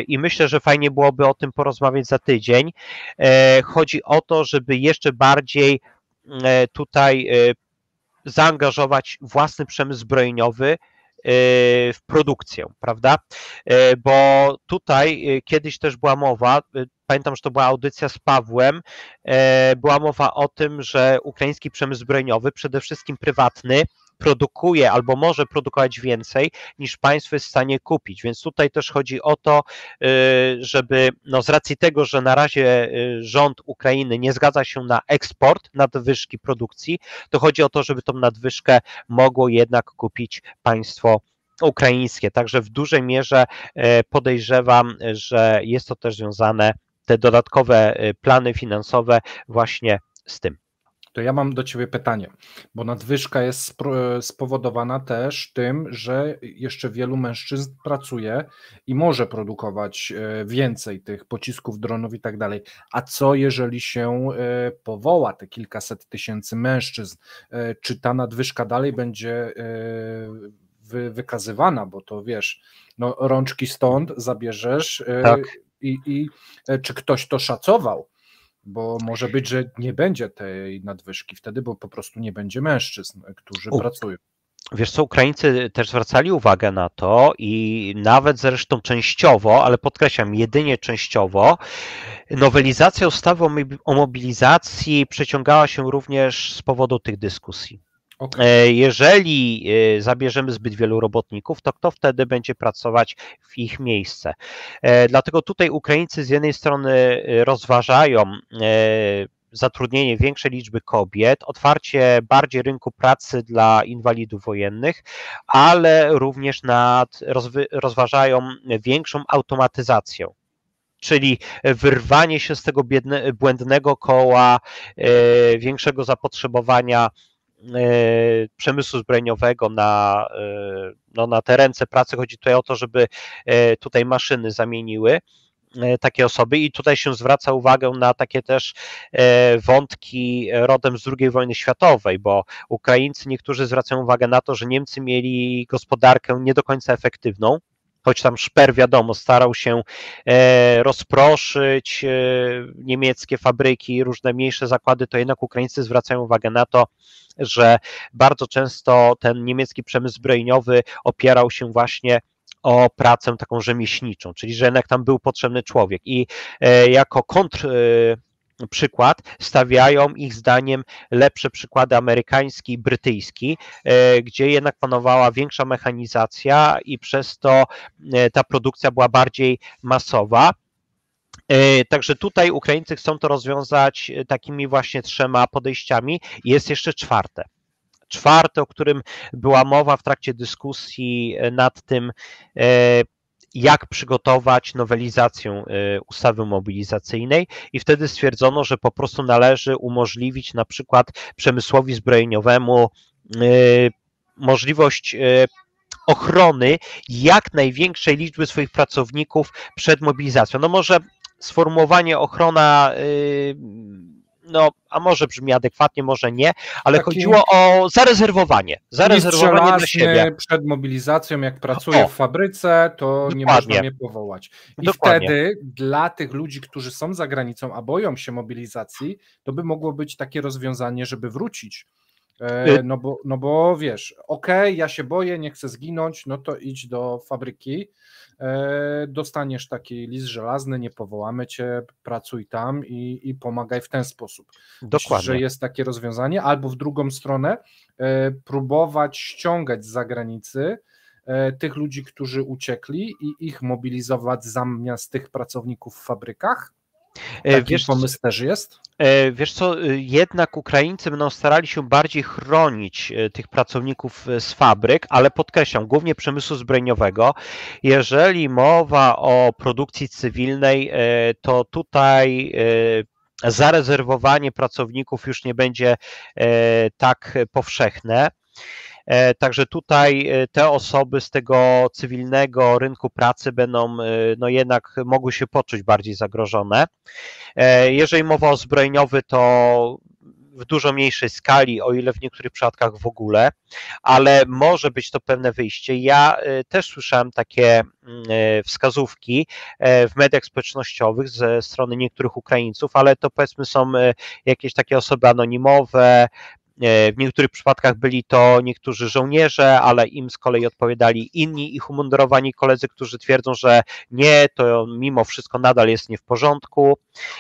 i myślę, że fajnie byłoby o tym porozmawiać za tydzień. Chodzi o to, żeby jeszcze bardziej tutaj zaangażować własny przemysł zbrojeniowy w produkcję, prawda? Bo tutaj kiedyś też była mowa, pamiętam, że to była audycja z Pawłem, była mowa o tym, że ukraiński przemysł zbrojeniowy, przede wszystkim prywatny, produkuje albo może produkować więcej niż państwo jest w stanie kupić, więc tutaj też chodzi o to, żeby no z racji tego, że na razie rząd Ukrainy nie zgadza się na eksport nadwyżki produkcji, to chodzi o to, żeby tą nadwyżkę mogło jednak kupić państwo ukraińskie. Także w dużej mierze podejrzewam, że jest to też związane, te dodatkowe plany finansowe właśnie z tym. To ja mam do Ciebie pytanie, bo nadwyżka jest spowodowana też tym, że jeszcze wielu mężczyzn pracuje i może produkować więcej tych pocisków, dronów i tak dalej. A co jeżeli się powoła te kilkaset tysięcy mężczyzn? Czy ta nadwyżka dalej będzie wykazywana, bo to wiesz, no rączki stąd zabierzesz Tak. i czy ktoś to szacował? Bo może być, że nie będzie tej nadwyżki wtedy, bo po prostu nie będzie mężczyzn, którzy pracują. Wiesz co, Ukraińcy też zwracali uwagę na to i nawet zresztą częściowo, ale podkreślam, jedynie częściowo, nowelizacja ustawy o mobilizacji przeciągała się również z powodu tych dyskusji. Okay. Jeżeli zabierzemy zbyt wielu robotników, to kto wtedy będzie pracować w ich miejsce? Dlatego tutaj Ukraińcy z jednej strony rozważają zatrudnienie większej liczby kobiet, otwarcie bardziej rynku pracy dla inwalidów wojennych, ale również rozważają większą automatyzację. Czyli wyrwanie się z tego błędnego koła większego zapotrzebowania przemysłu zbrojeniowego na te ręce pracy. Chodzi tutaj o to, żeby tutaj maszyny zamieniły takie osoby i tutaj się zwraca uwagę na takie też wątki rodem z II wojny światowej, bo Ukraińcy niektórzy zwracają uwagę na to, że Niemcy mieli gospodarkę nie do końca efektywną, choć tam Szper, wiadomo, starał się rozproszyć niemieckie fabryki, różne mniejsze zakłady, to jednak Ukraińcy zwracają uwagę na to, że bardzo często ten niemiecki przemysł zbrojeniowy opierał się właśnie o pracę taką rzemieślniczą, czyli że jednak tam był potrzebny człowiek i jako przykład stawiają ich zdaniem lepsze przykłady amerykański i brytyjski, gdzie jednak panowała większa mechanizacja i przez to ta produkcja była bardziej masowa. Także tutaj Ukraińcy chcą to rozwiązać takimi właśnie 3 podejściami. Jest jeszcze czwarte, o którym była mowa w trakcie dyskusji nad tym, jak przygotować nowelizację ustawy mobilizacyjnej i wtedy stwierdzono, że po prostu należy umożliwić na przykład przemysłowi zbrojeniowemu możliwość ochrony jak największej liczby swoich pracowników przed mobilizacją. No może sformułowanie ochrona, no a może brzmi adekwatnie, może nie, ale chodziło o zarezerwowanie dla siebie. Przed mobilizacją, jak pracuję w fabryce, to dokładnie. Nie można mnie powołać. I dokładnie. Wtedy dla tych ludzi, którzy są za granicą, a boją się mobilizacji, to by mogło być takie rozwiązanie, żeby wrócić. No bo wiesz, okej, ja się boję, nie chcę zginąć, no to idź do fabryki, dostaniesz taki list żelazny, nie powołamy cię, pracuj tam i pomagaj w ten sposób. Dokładnie. Myślę, że jest takie rozwiązanie, albo w drugą stronę próbować ściągać z zagranicy tych ludzi, którzy uciekli i ich mobilizować zamiast tych pracowników w fabrykach. Taki pomysł też jest? Wiesz co, jednak Ukraińcy będą starali się bardziej chronić tych pracowników z fabryk, ale podkreślam, głównie przemysłu zbrojeniowego. Jeżeli mowa o produkcji cywilnej, to tutaj zarezerwowanie pracowników już nie będzie tak powszechne. Także tutaj te osoby z tego cywilnego rynku pracy będą no jednak mogły się poczuć bardziej zagrożone. Jeżeli mowa o zbrojeniowy, to w dużo mniejszej skali, o ile w niektórych przypadkach w ogóle, ale może być to pewne wyjście. Ja też słyszałem takie wskazówki w mediach społecznościowych ze strony niektórych Ukraińców, ale to powiedzmy są jakieś takie osoby anonimowe. W niektórych przypadkach byli to niektórzy żołnierze, ale im z kolei odpowiadali inni ich umundurowani koledzy, którzy twierdzą, że nie, to mimo wszystko nadal jest nie w porządku.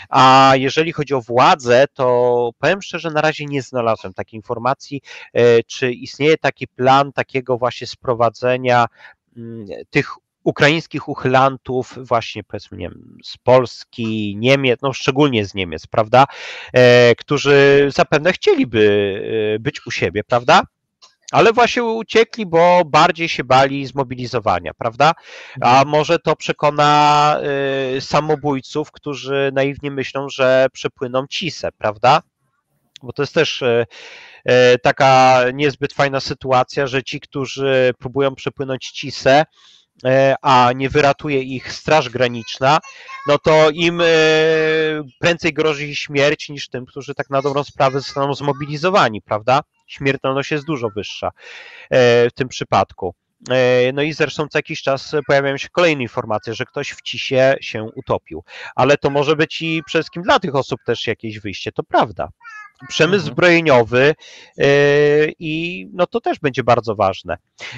A jeżeli chodzi o władzę, to powiem szczerze, na razie nie znalazłem takiej informacji, czy istnieje taki plan takiego właśnie sprowadzenia tych ukraińskich uchylantów właśnie powiedzmy, nie wiem, z Polski, Niemiec, no szczególnie z Niemiec, prawda, którzy zapewne chcieliby być u siebie, prawda? Ale właśnie uciekli, bo bardziej się bali zmobilizowania, prawda? A może to przekona samobójców, którzy naiwnie myślą, że przepłyną Cisę, prawda? Bo to jest też taka niezbyt fajna sytuacja, że ci, którzy próbują przepłynąć Cisę, a nie wyratuje ich Straż Graniczna, no to im prędzej grozi śmierć niż tym, którzy tak na dobrą sprawę zostaną zmobilizowani, prawda? Śmiertelność jest dużo wyższa w tym przypadku. No i zresztą co jakiś czas pojawiają się kolejne informacje, że ktoś w Cisie się utopił. Ale to może być i przede wszystkim dla tych osób też jakieś wyjście, to prawda. Przemysł zbrojeniowy i no to też będzie bardzo ważne.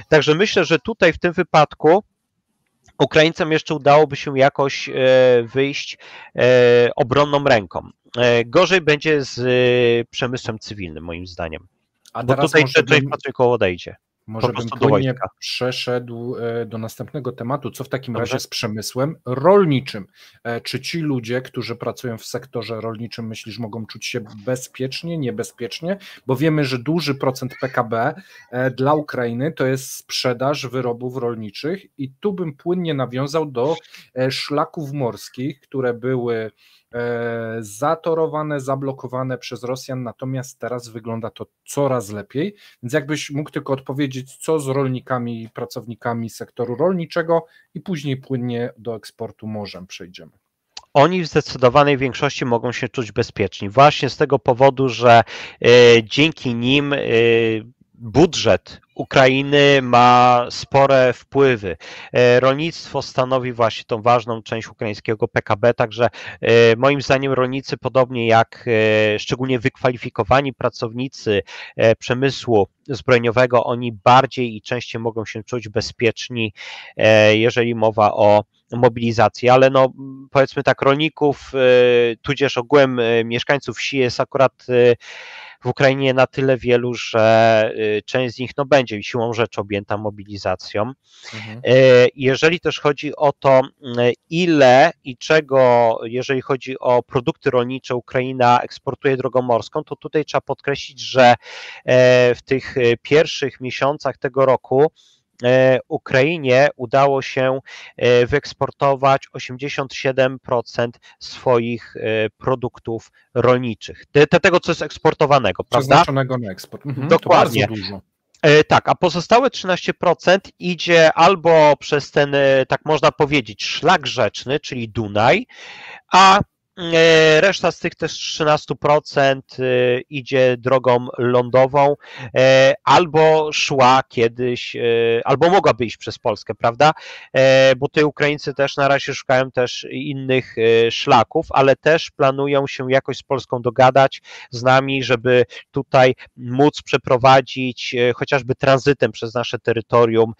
Także myślę, że tutaj w tym wypadku Ukraińcom jeszcze udałoby się jakoś wyjść obronną ręką. Gorzej będzie z przemysłem cywilnym, moim zdaniem. A bo teraz tutaj może tylko odejdzie. Może bym płynnie przeszedł do następnego tematu. Co w takim razie z przemysłem rolniczym? Czy ci ludzie, którzy pracują w sektorze rolniczym, myślisz, mogą czuć się bezpiecznie, niebezpiecznie? Bo wiemy, że duży procent PKB dla Ukrainy to jest sprzedaż wyrobów rolniczych i tu bym płynnie nawiązał do szlaków morskich, które były zatorowane, zablokowane przez Rosjan, natomiast teraz wygląda to coraz lepiej, więc jakbyś mógł tylko odpowiedzieć, co z rolnikami i pracownikami sektoru rolniczego i później płynnie do eksportu morzem przejdziemy. Oni w zdecydowanej większości mogą się czuć bezpieczni, właśnie z tego powodu, że dzięki nim budżet Ukrainy ma spore wpływy. Rolnictwo stanowi właśnie tą ważną część ukraińskiego PKB, także moim zdaniem rolnicy, podobnie jak szczególnie wykwalifikowani pracownicy przemysłu zbrojeniowego, oni bardziej i częściej mogą się czuć bezpieczni, jeżeli mowa o mobilizacji, ale no powiedzmy tak, rolników, tudzież ogółem mieszkańców wsi jest akurat w Ukrainie na tyle wielu, że część z nich no, będzie siłą rzeczy objęta mobilizacją. Jeżeli też chodzi o to, ile i czego, jeżeli chodzi o produkty rolnicze, Ukraina eksportuje drogą morską, to tutaj trzeba podkreślić, że w tych pierwszych miesiącach tego roku Ukrainie udało się wyeksportować 87% swoich produktów rolniczych. Tego, co jest eksportowanego, prawda? Przeznaczonego na eksport. Dokładnie. To bardzo dużo. Tak, a pozostałe 13% idzie albo przez ten, tak można powiedzieć, szlak rzeczny, czyli Dunaj, a reszta z tych też 13% idzie drogą lądową, albo szła kiedyś, albo mogłaby iść przez Polskę, prawda? Bo tutaj Ukraińcy też na razie szukają też innych szlaków, ale też planują się jakoś z Polską dogadać z nami, żeby tutaj móc przeprowadzić chociażby tranzytem przez nasze terytorium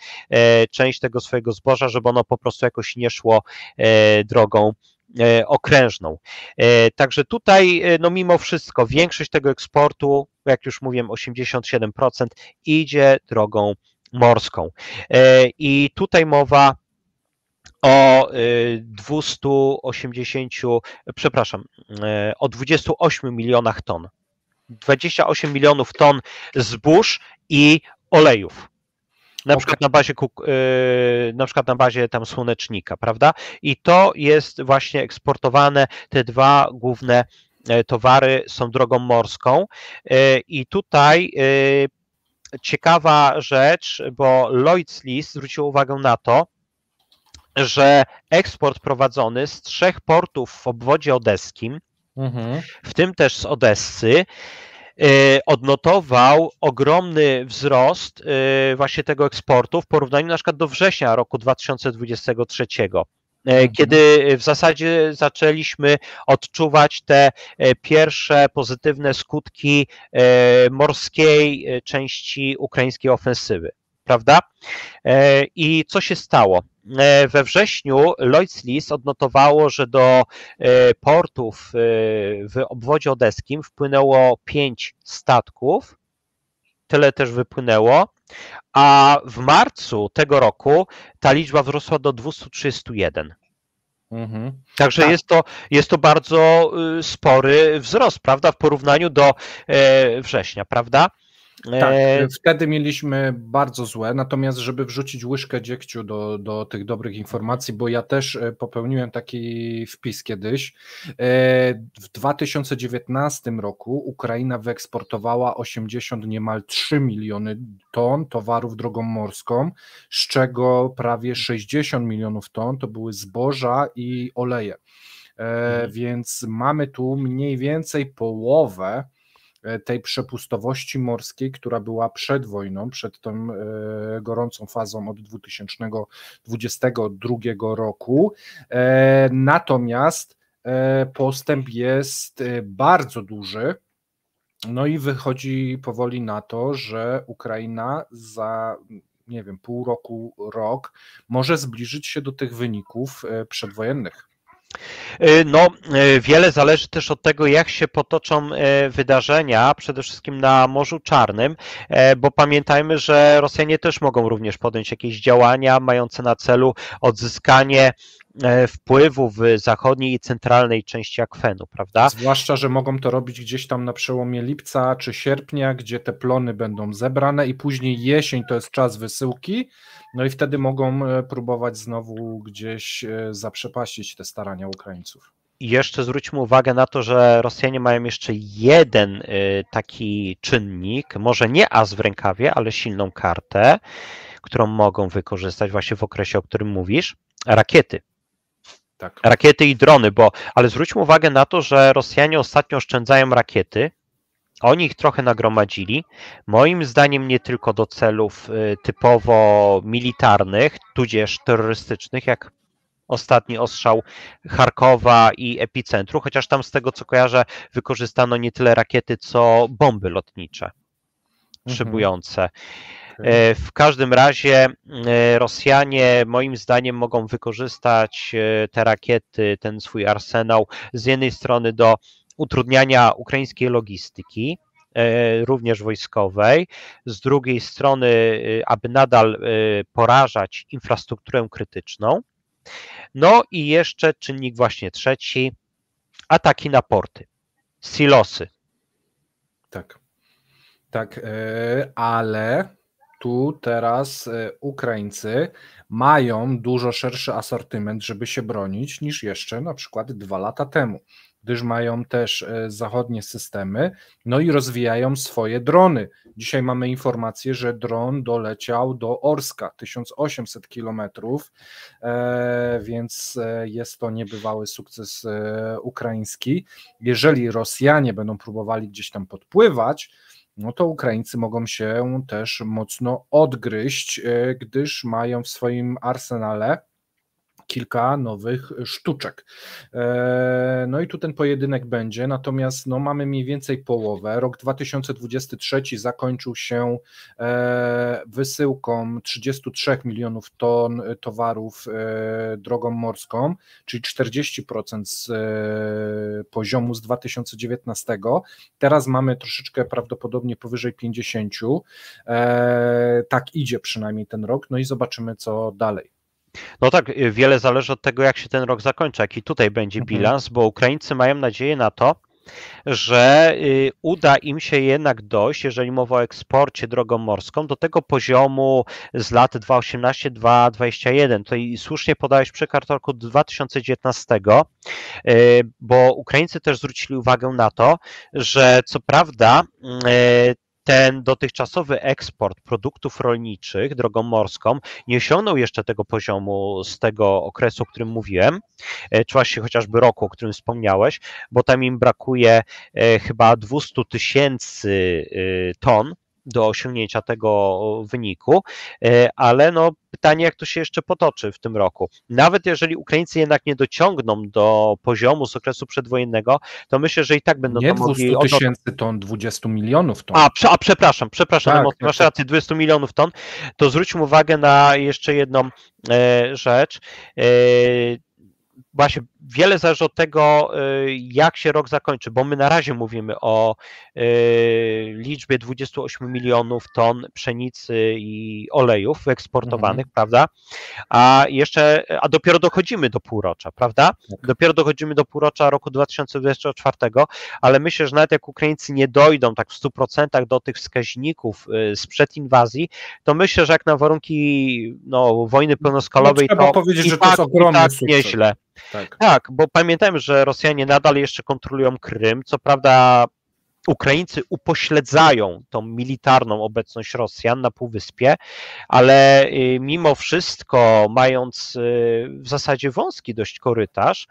część tego swojego zboża, żeby ono po prostu jakoś nie szło drogą okrężną. Także tutaj no mimo wszystko większość tego eksportu, jak już mówiłem, 87% idzie drogą morską. I tutaj mowa o 28 milionach ton. 28 milionów ton zbóż i olejów. Na przykład na bazie tam słonecznika, prawda? I to jest właśnie eksportowane, te dwa główne towary są drogą morską. I tutaj ciekawa rzecz, bo Lloyd's List zwrócił uwagę na to, że eksport prowadzony z 3 portów w obwodzie odeskim, w tym też z Odessy, odnotował ogromny wzrost właśnie tego eksportu w porównaniu na przykład do września roku 2023, kiedy w zasadzie zaczęliśmy odczuwać te pierwsze pozytywne skutki morskiej części ukraińskiej ofensywy, prawda? I co się stało? We wrześniu Lloyd's List odnotowało, że do portów w obwodzie odeskim wpłynęło 5 statków, tyle też wypłynęło, a w marcu tego roku ta liczba wzrosła do 231. Także tak. jest to bardzo spory wzrost, prawda, w porównaniu do września, prawda? Tak, wtedy mieliśmy bardzo złe, natomiast żeby wrzucić łyżkę dziegciu do tych dobrych informacji, bo ja też popełniłem taki wpis kiedyś, w 2019 roku Ukraina wyeksportowała 80 niemal 3 miliony ton towarów drogą morską, z czego prawie 60 milionów ton to były zboża i oleje, więc mamy tu mniej więcej połowę tej przepustowości morskiej, która była przed wojną, przed tą gorącą fazą od 2022 roku. Natomiast postęp jest bardzo duży. No i wychodzi powoli na to, że Ukraina za, nie wiem, pół roku, rok może zbliżyć się do tych wyników przedwojennych. No, wiele zależy też od tego, jak się potoczą wydarzenia, przede wszystkim na Morzu Czarnym, bo pamiętajmy, że Rosjanie też mogą również podjąć jakieś działania mające na celu odzyskanie wpływu w zachodniej i centralnej części akwenu, prawda? Zwłaszcza, że mogą to robić gdzieś tam na przełomie lipca czy sierpnia, gdzie te plony będą zebrane i później jesień to jest czas wysyłki, no i wtedy mogą próbować znowu gdzieś zaprzepaścić te starania Ukraińców. I jeszcze zwróćmy uwagę na to, że Rosjanie mają jeszcze jeden taki czynnik, może nie as w rękawie, ale silną kartę, którą mogą wykorzystać właśnie w okresie, o którym mówisz, rakiety. Tak. Rakiety i drony, ale zwróćmy uwagę na to, że Rosjanie ostatnio oszczędzają rakiety, oni ich trochę nagromadzili, moim zdaniem nie tylko do celów typowo militarnych, tudzież terrorystycznych, jak ostatni ostrzał Charkowa i epicentru, chociaż tam z tego co kojarzę wykorzystano nie tyle rakiety, co bomby lotnicze szybujące. W każdym razie Rosjanie moim zdaniem mogą wykorzystać te rakiety, ten swój arsenał z jednej strony do utrudniania ukraińskiej logistyki, również wojskowej, z drugiej strony, aby nadal porażać infrastrukturę krytyczną. No i jeszcze czynnik właśnie trzeci, ataki na porty, silosy. Tak, ale tu teraz Ukraińcy mają dużo szerszy asortyment, żeby się bronić, niż jeszcze na przykład 2 lata temu, gdyż mają też zachodnie systemy, no i rozwijają swoje drony. Dzisiaj mamy informację, że dron doleciał do Orska, 1800 kilometrów, więc jest to niebywały sukces ukraiński. Jeżeli Rosjanie będą próbowali gdzieś tam podpływać, no to Ukraińcy mogą się też mocno odgryźć, gdyż mają w swoim arsenale kilka nowych sztuczek. No i tu ten pojedynek będzie, natomiast no mamy mniej więcej połowę. Rok 2023 zakończył się wysyłką 33 milionów ton towarów drogą morską, czyli 40% z poziomu z 2019. Teraz mamy troszeczkę prawdopodobnie powyżej 50. Tak idzie przynajmniej ten rok, no i zobaczymy co dalej. No tak, wiele zależy od tego, jak się ten rok zakończy, jaki tutaj będzie bilans, bo Ukraińcy mają nadzieję na to, że uda im się jednak dojść, jeżeli mowa o eksporcie drogą morską, do tego poziomu z lat 2018-2021. Tutaj słusznie podałeś przykład roku 2019, bo Ukraińcy też zwrócili uwagę na to, że co prawda ten dotychczasowy eksport produktów rolniczych drogą morską nie osiągnął jeszcze tego poziomu z tego okresu, o którym mówiłem, czy właśnie chociażby roku, o którym wspomniałeś, bo tam im brakuje chyba 200 000 ton do osiągnięcia tego wyniku, ale no pytanie, jak to się jeszcze potoczy w tym roku. Nawet jeżeli Ukraińcy jednak nie dociągną do poziomu z okresu przedwojennego, to myślę, że i tak będą nie to mogli... 200 000 ton, 20 milionów ton. Przepraszam, tak, masz rację, 200 milionów ton, to zwróćmy uwagę na jeszcze jedną rzecz. właśnie wiele zależy od tego, jak się rok zakończy, bo my na razie mówimy o liczbie 28 milionów ton pszenicy i olejów eksportowanych, prawda? A dopiero dochodzimy do półrocza, prawda? Dopiero dochodzimy do półrocza roku 2024, ale myślę, że nawet jak Ukraińcy nie dojdą tak w 100% do tych wskaźników sprzed inwazji, to myślę, że jak na warunki wojny pełnoskalowej, trzeba to powiedzieć, że to tak, jest ogromny tak sukces. nieźle. Tak, bo pamiętajmy, że Rosjanie nadal jeszcze kontrolują Krym, co prawda Ukraińcy upośledzają tą militarną obecność Rosjan na Półwyspie, ale mimo wszystko, mając w zasadzie wąski dość korytarz,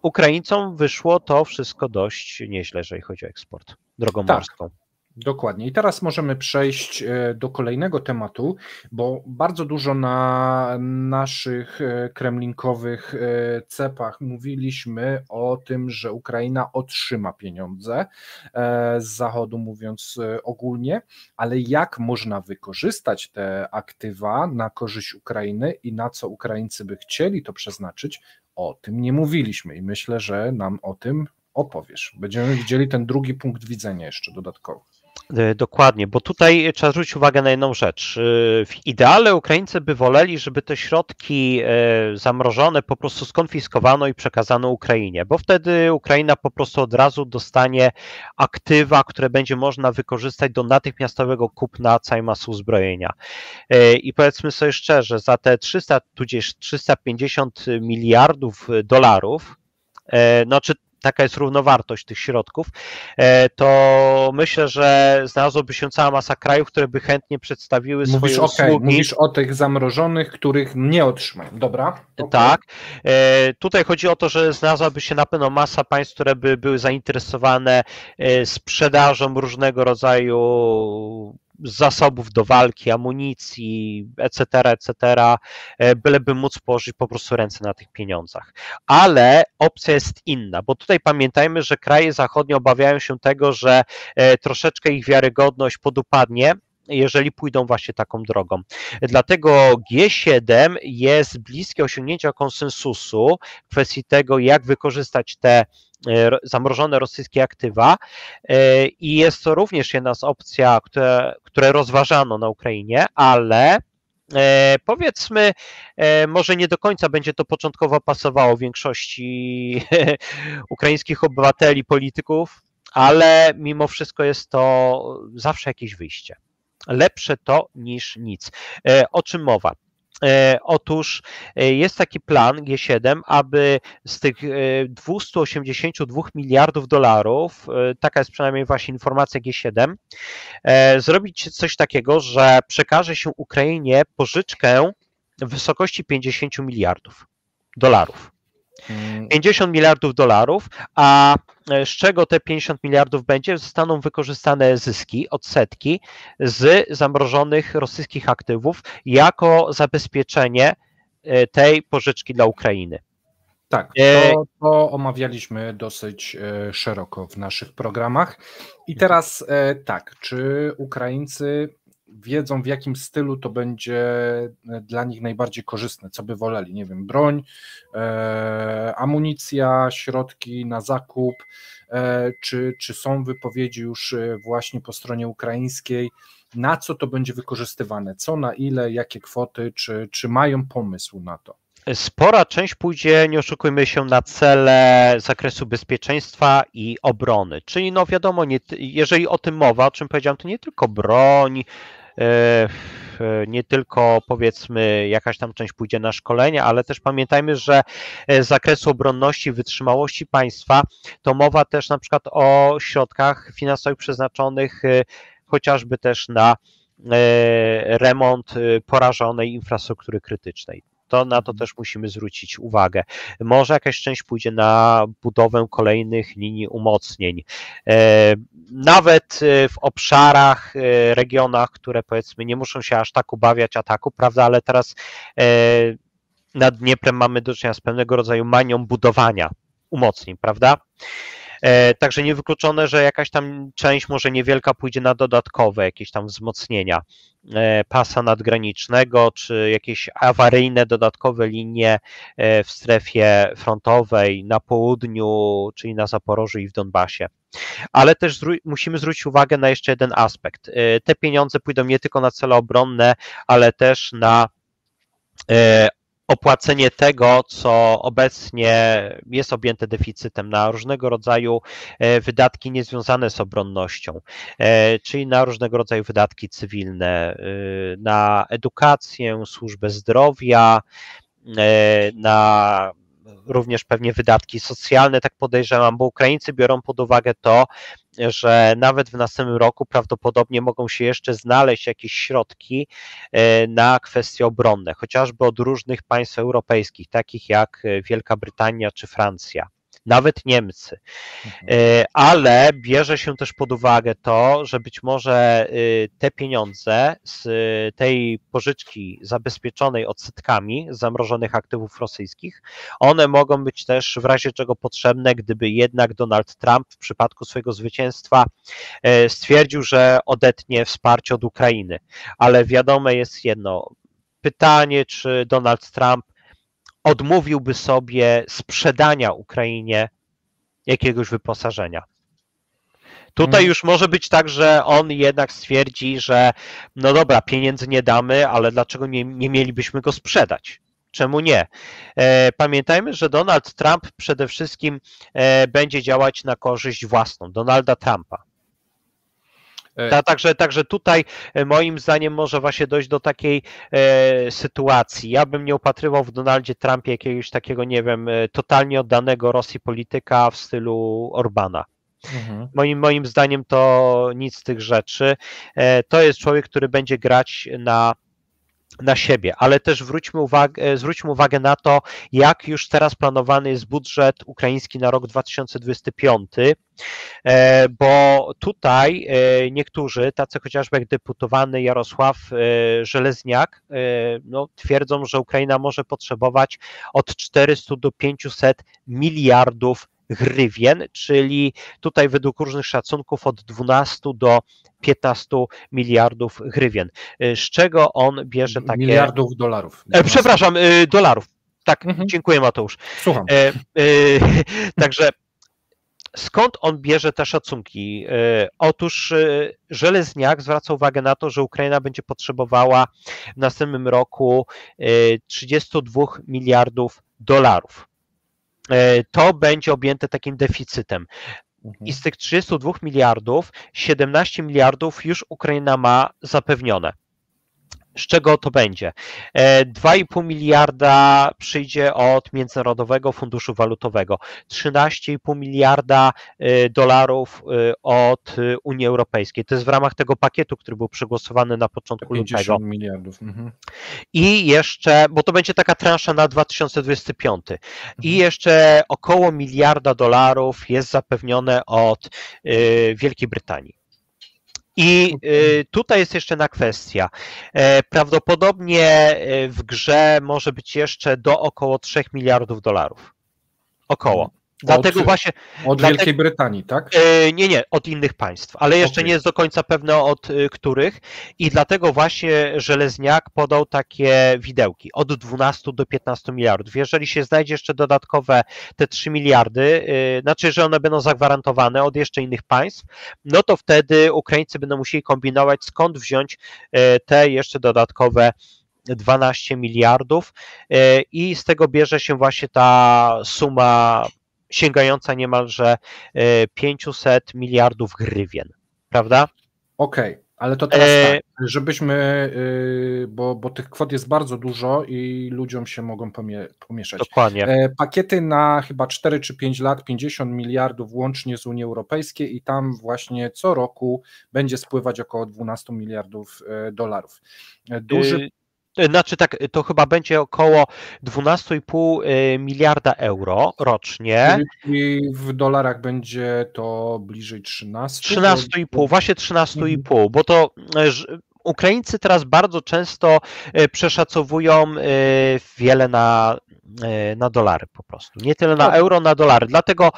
Ukraińcom wyszło to wszystko dość nieźle, jeżeli chodzi o eksport drogą morską. Dokładnie. I teraz możemy przejść do kolejnego tematu, bo bardzo dużo na naszych kremlinkowych cepach mówiliśmy o tym, że Ukraina otrzyma pieniądze z Zachodu, mówiąc ogólnie, ale jak można wykorzystać te aktywa na korzyść Ukrainy i na co Ukraińcy by chcieli to przeznaczyć, o tym nie mówiliśmy i myślę, że nam o tym opowiesz. Będziemy widzieli ten drugi punkt widzenia jeszcze dodatkowo. Dokładnie, bo tutaj trzeba zwrócić uwagę na jedną rzecz. W ideale Ukraińcy by woleli, żeby te środki zamrożone po prostu skonfiskowano i przekazano Ukrainie, bo wtedy Ukraina po prostu od razu dostanie aktywa, które będzie można wykorzystać do natychmiastowego kupna całej masy uzbrojenia. I powiedzmy sobie szczerze, za te 300 tudzież 350 miliardów dolarów, czy taka jest równowartość tych środków, to myślę, że znalazłoby się cała masa krajów, które by chętnie przedstawiły swoje usługi. Mówisz o tych zamrożonych, których nie otrzymają, dobra? Tak. Tutaj chodzi o to, że znalazłaby się na pewno masa państw, które by były zainteresowane sprzedażą różnego rodzaju zasobów do walki, amunicji, etc., byleby móc położyć po prostu ręce na tych pieniądzach. Ale opcja jest inna, bo tutaj pamiętajmy, że kraje zachodnie obawiają się tego, że troszeczkę ich wiarygodność podupadnie, jeżeli pójdą właśnie taką drogą. Dlatego G7 jest bliskie osiągnięcia konsensusu w kwestii tego, jak wykorzystać te zamrożone rosyjskie aktywa i jest to również jedna z opcji, które rozważano na Ukrainie, ale powiedzmy, może nie do końca będzie to początkowo pasowało większości ukraińskich obywateli, polityków, ale mimo wszystko jest to zawsze jakieś wyjście. Lepsze to niż nic. O czym mowa? Otóż jest taki plan G7, aby z tych 282 miliardów dolarów, taka jest przynajmniej właśnie informacja G7, zrobić coś takiego, że przekaże się Ukrainie pożyczkę w wysokości 50 miliardów dolarów. 50 miliardów dolarów, a z czego te 50 miliardów będzie? Zostaną wykorzystane zyski, odsetki z zamrożonych rosyjskich aktywów jako zabezpieczenie tej pożyczki dla Ukrainy. Tak, to omawialiśmy dosyć szeroko w naszych programach. I teraz tak, czy Ukraińcy wiedzą, w jakim stylu to będzie dla nich najbardziej korzystne, co by woleli, nie wiem, broń, amunicja, środki na zakup, czy są wypowiedzi już właśnie po stronie ukraińskiej, na co to będzie wykorzystywane, co na ile, jakie kwoty, czy mają pomysł na to? Spora część pójdzie, nie oszukujmy się, na cele zakresu bezpieczeństwa i obrony, czyli wiadomo, jeżeli o tym mowa, o czym powiedziałem, to nie tylko broń, nie tylko powiedzmy jakaś tam część pójdzie na szkolenia, ale też pamiętajmy, że z zakresu obronności, wytrzymałości państwa to mowa też na przykład o środkach finansowych przeznaczonych chociażby też na remont porażonej infrastruktury krytycznej. Na to też musimy zwrócić uwagę. Może jakaś część pójdzie na budowę kolejnych linii umocnień. Nawet w obszarach, regionach, które powiedzmy nie muszą się aż tak obawiać ataku, prawda, ale teraz nad Dnieprem mamy do czynienia z pewnego rodzaju manią budowania umocnień, prawda? Także niewykluczone, że jakaś tam część, może niewielka, pójdzie na dodatkowe jakieś tam wzmocnienia pasa nadgranicznego, czy jakieś awaryjne, dodatkowe linie w strefie frontowej na południu, czyli na Zaporożu i w Donbasie. Ale też musimy zwrócić uwagę na jeszcze jeden aspekt. Te pieniądze pójdą nie tylko na cele obronne, ale też na opłacenie tego, co obecnie jest objęte deficytem, na różnego rodzaju wydatki niezwiązane z obronnością, czyli na różnego rodzaju wydatki cywilne, na edukację, służbę zdrowia, na również pewnie wydatki socjalne, tak podejrzewam, bo Ukraińcy biorą pod uwagę to, że nawet w następnym roku prawdopodobnie mogą się jeszcze znaleźć jakieś środki na kwestie obronne, chociażby od różnych państw europejskich, takich jak Wielka Brytania czy Francja. Nawet Niemcy, ale bierze się też pod uwagę to, że być może te pieniądze z tej pożyczki zabezpieczonej odsetkami zamrożonych aktywów rosyjskich, one mogą być też w razie czego potrzebne, gdyby jednak Donald Trump w przypadku swojego zwycięstwa stwierdził, że odetnie wsparcie od Ukrainy. Ale wiadome jest jedno, pytanie, czy Donald Trump odmówiłby sobie sprzedania Ukrainie jakiegoś wyposażenia. Tutaj już może być tak, że on jednak stwierdzi, że no dobra, pieniędzy nie damy, ale dlaczego nie mielibyśmy go sprzedać? Czemu nie? Pamiętajmy, że Donald Trump przede wszystkim będzie działać na korzyść własną, Donalda Trumpa. Także tutaj moim zdaniem może właśnie dojść do takiej sytuacji. Ja bym nie upatrywał w Donaldzie Trumpie jakiegoś takiego, nie wiem, totalnie oddanego Rosji polityka w stylu Orbana. Moim zdaniem to nic z tych rzeczy. To jest człowiek, który będzie grać na siebie, ale też zwróćmy uwagę na to, jak już teraz planowany jest budżet ukraiński na rok 2025, bo tutaj niektórzy, tacy chociażby jak deputowany Jarosław Żelezniak, no, twierdzą, że Ukraina może potrzebować od 400 do 500 miliardów hrywien, czyli tutaj według różnych szacunków od 12 do 15 miliardów hrywien. Z czego on bierze takie... Miliardów dolarów. Przepraszam, dolarów. Tak, dziękuję Mateusz. Słucham. Także skąd on bierze te szacunki? Otóż Żelezniak zwraca uwagę na to, że Ukraina będzie potrzebowała w następnym roku 32 miliardów dolarów. To będzie objęte takim deficytem. I z tych 32 miliardów 17 miliardów już Ukraina ma zapewnione. Z czego to będzie? 2,5 miliarda przyjdzie od Międzynarodowego Funduszu Walutowego, 13,5 miliarda dolarów od Unii Europejskiej. To jest w ramach tego pakietu, który był przegłosowany na początku 50 lutego. miliardów. I jeszcze, bo to będzie taka transza na 2025. I jeszcze około miliarda dolarów jest zapewnione od Wielkiej Brytanii. I tutaj jest jeszcze jedna kwestia. Prawdopodobnie w grze może być jeszcze do około 3 miliardów dolarów. Około. Dlatego właśnie. Od Wielkiej Brytanii, tak? Nie, od innych państw, ale jeszcze nie jest do końca pewne od których. I dlatego właśnie Żelezniak podał takie widełki od 12 do 15 miliardów. Jeżeli się znajdzie jeszcze dodatkowe te 3 miliardy, znaczy, że one będą zagwarantowane od jeszcze innych państw, no to wtedy Ukraińcy będą musieli kombinować, skąd wziąć te jeszcze dodatkowe 12 miliardów i z tego bierze się właśnie ta suma sięgająca niemalże 500 miliardów hrywien, prawda? Okej, ale to teraz tak, żebyśmy, bo tych kwot jest bardzo dużo i ludziom się mogą pomieszać. Dokładnie. Pakiety na chyba 4 czy 5 lat, 50 miliardów łącznie z Unii Europejskiej i tam właśnie co roku będzie spływać około 12 miliardów dolarów. Znaczy tak, to chyba będzie około 12,5 miliarda euro rocznie. I w dolarach będzie to bliżej 13. 13,5, właśnie 13,5, bo to Ukraińcy teraz bardzo często przeszacowują wiele na na dolary po prostu. Nie tyle na euro, na dolary. Dlatego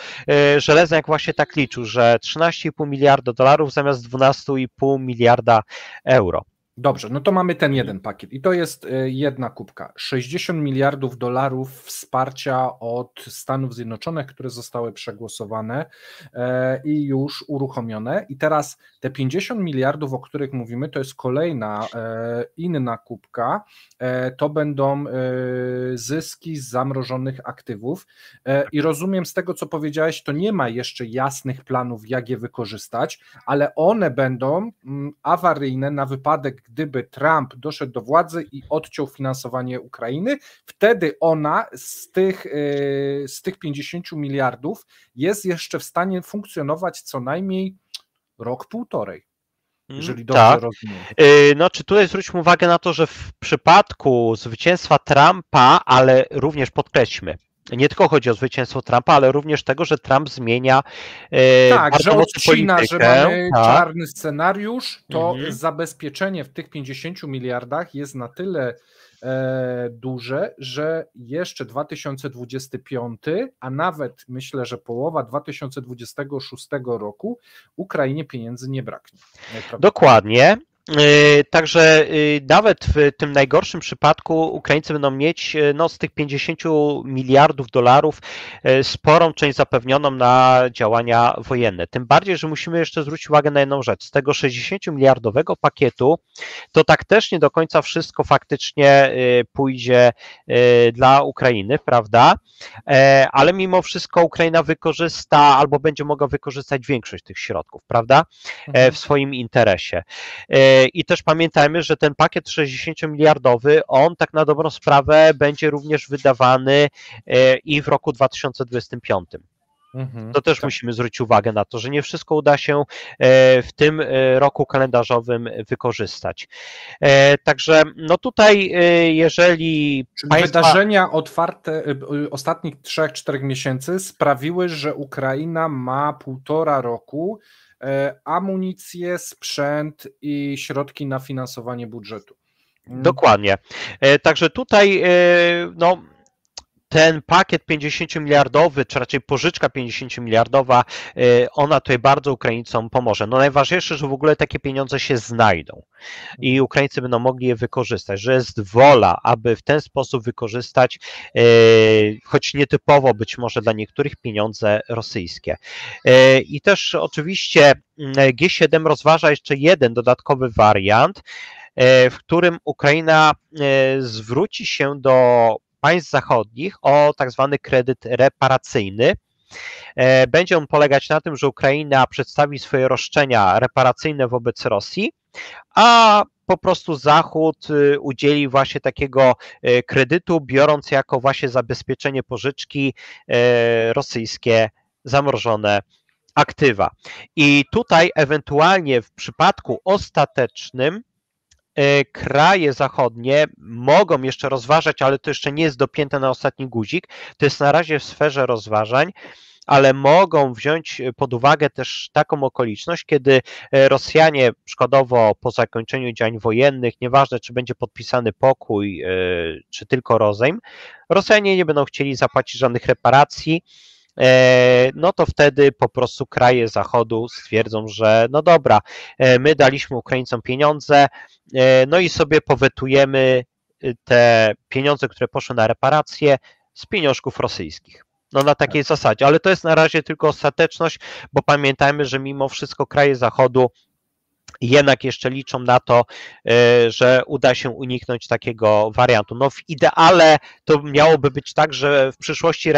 Żelezniak właśnie tak liczył, że 13,5 miliarda dolarów zamiast 12,5 miliarda euro. Dobrze, no to mamy ten jeden pakiet i to jest jedna kubka. 60 miliardów dolarów wsparcia od Stanów Zjednoczonych, które zostały przegłosowane i już uruchomione. I teraz te 50 miliardów, o których mówimy, to jest kolejna inna kubka. To będą zyski z zamrożonych aktywów i rozumiem z tego, co powiedziałeś, to nie ma jeszcze jasnych planów, jak je wykorzystać, ale one będą awaryjne na wypadek, gdyby Trump doszedł do władzy i odciął finansowanie Ukrainy, wtedy ona z tych 50 miliardów jest jeszcze w stanie funkcjonować co najmniej rok, półtorej. Jeżeli dobrze rozumiem. No, czy tutaj zwróćmy uwagę na to, że w przypadku zwycięstwa Trumpa, ale również podkreślmy, nie tylko chodzi o zwycięstwo Trumpa, ale również tego, że Trump zmienia że odcina, politykę. Że mamy czarny scenariusz, to zabezpieczenie w tych 50 miliardach jest na tyle duże, że jeszcze 2025, a nawet myślę, że połowa 2026 roku Ukrainie pieniędzy nie braknie. Dokładnie. Także nawet w tym najgorszym przypadku Ukraińcy będą mieć z tych 50 miliardów dolarów sporą część zapewnioną na działania wojenne. Tym bardziej, że musimy jeszcze zwrócić uwagę na jedną rzecz. Z tego 60 miliardowego pakietu to tak też nie do końca wszystko faktycznie pójdzie dla Ukrainy, prawda? Ale mimo wszystko Ukraina wykorzysta albo będzie mogła wykorzystać większość tych środków, prawda? W swoim interesie. I też pamiętajmy, że ten pakiet 60-miliardowy, on tak na dobrą sprawę będzie również wydawany i w roku 2025. To też musimy zwrócić uwagę na to, że nie wszystko uda się w tym roku kalendarzowym wykorzystać. Także no tutaj, jeżeli wydarzenia otwarte ostatnich 3-4 miesięcy sprawiły, że Ukraina ma 1,5 roku amunicję, sprzęt i środki na finansowanie budżetu. Dokładnie. Także tutaj ten pakiet 50-miliardowy, czy raczej pożyczka 50-miliardowa, ona tutaj bardzo Ukraińcom pomoże. No najważniejsze, że w ogóle takie pieniądze się znajdą i Ukraińcy będą mogli je wykorzystać, że jest wola, aby w ten sposób wykorzystać, choć nietypowo być może dla niektórych, pieniądze rosyjskie. I też oczywiście G7 rozważa jeszcze jeden dodatkowy wariant, w którym Ukraina zwróci się do państw zachodnich o tak zwany kredyt reparacyjny. Będzie on polegać na tym, że Ukraina przedstawi swoje roszczenia reparacyjne wobec Rosji, a po prostu Zachód udzieli właśnie takiego kredytu, biorąc jako właśnie zabezpieczenie pożyczki rosyjskie zamrożone aktywa. I tutaj ewentualnie w przypadku ostatecznym kraje zachodnie mogą jeszcze rozważać, ale to jeszcze nie jest dopięte na ostatni guzik, to jest na razie w sferze rozważań, ale mogą wziąć pod uwagę też taką okoliczność, kiedy Rosjanie przykładowo po zakończeniu działań wojennych, nieważne czy będzie podpisany pokój, czy tylko rozejm, Rosjanie nie będą chcieli zapłacić żadnych reparacji, no to wtedy po prostu kraje Zachodu stwierdzą, że no dobra, my daliśmy Ukraińcom pieniądze, no i sobie powetujemy te pieniądze, które poszły na reparacje z pieniążków rosyjskich. No na takiej zasadzie, ale to jest na razie tylko ostateczność, bo pamiętajmy, że mimo wszystko kraje Zachodu jednak jeszcze liczą na to, że uda się uniknąć takiego wariantu. No w ideale to miałoby być tak, że w przyszłości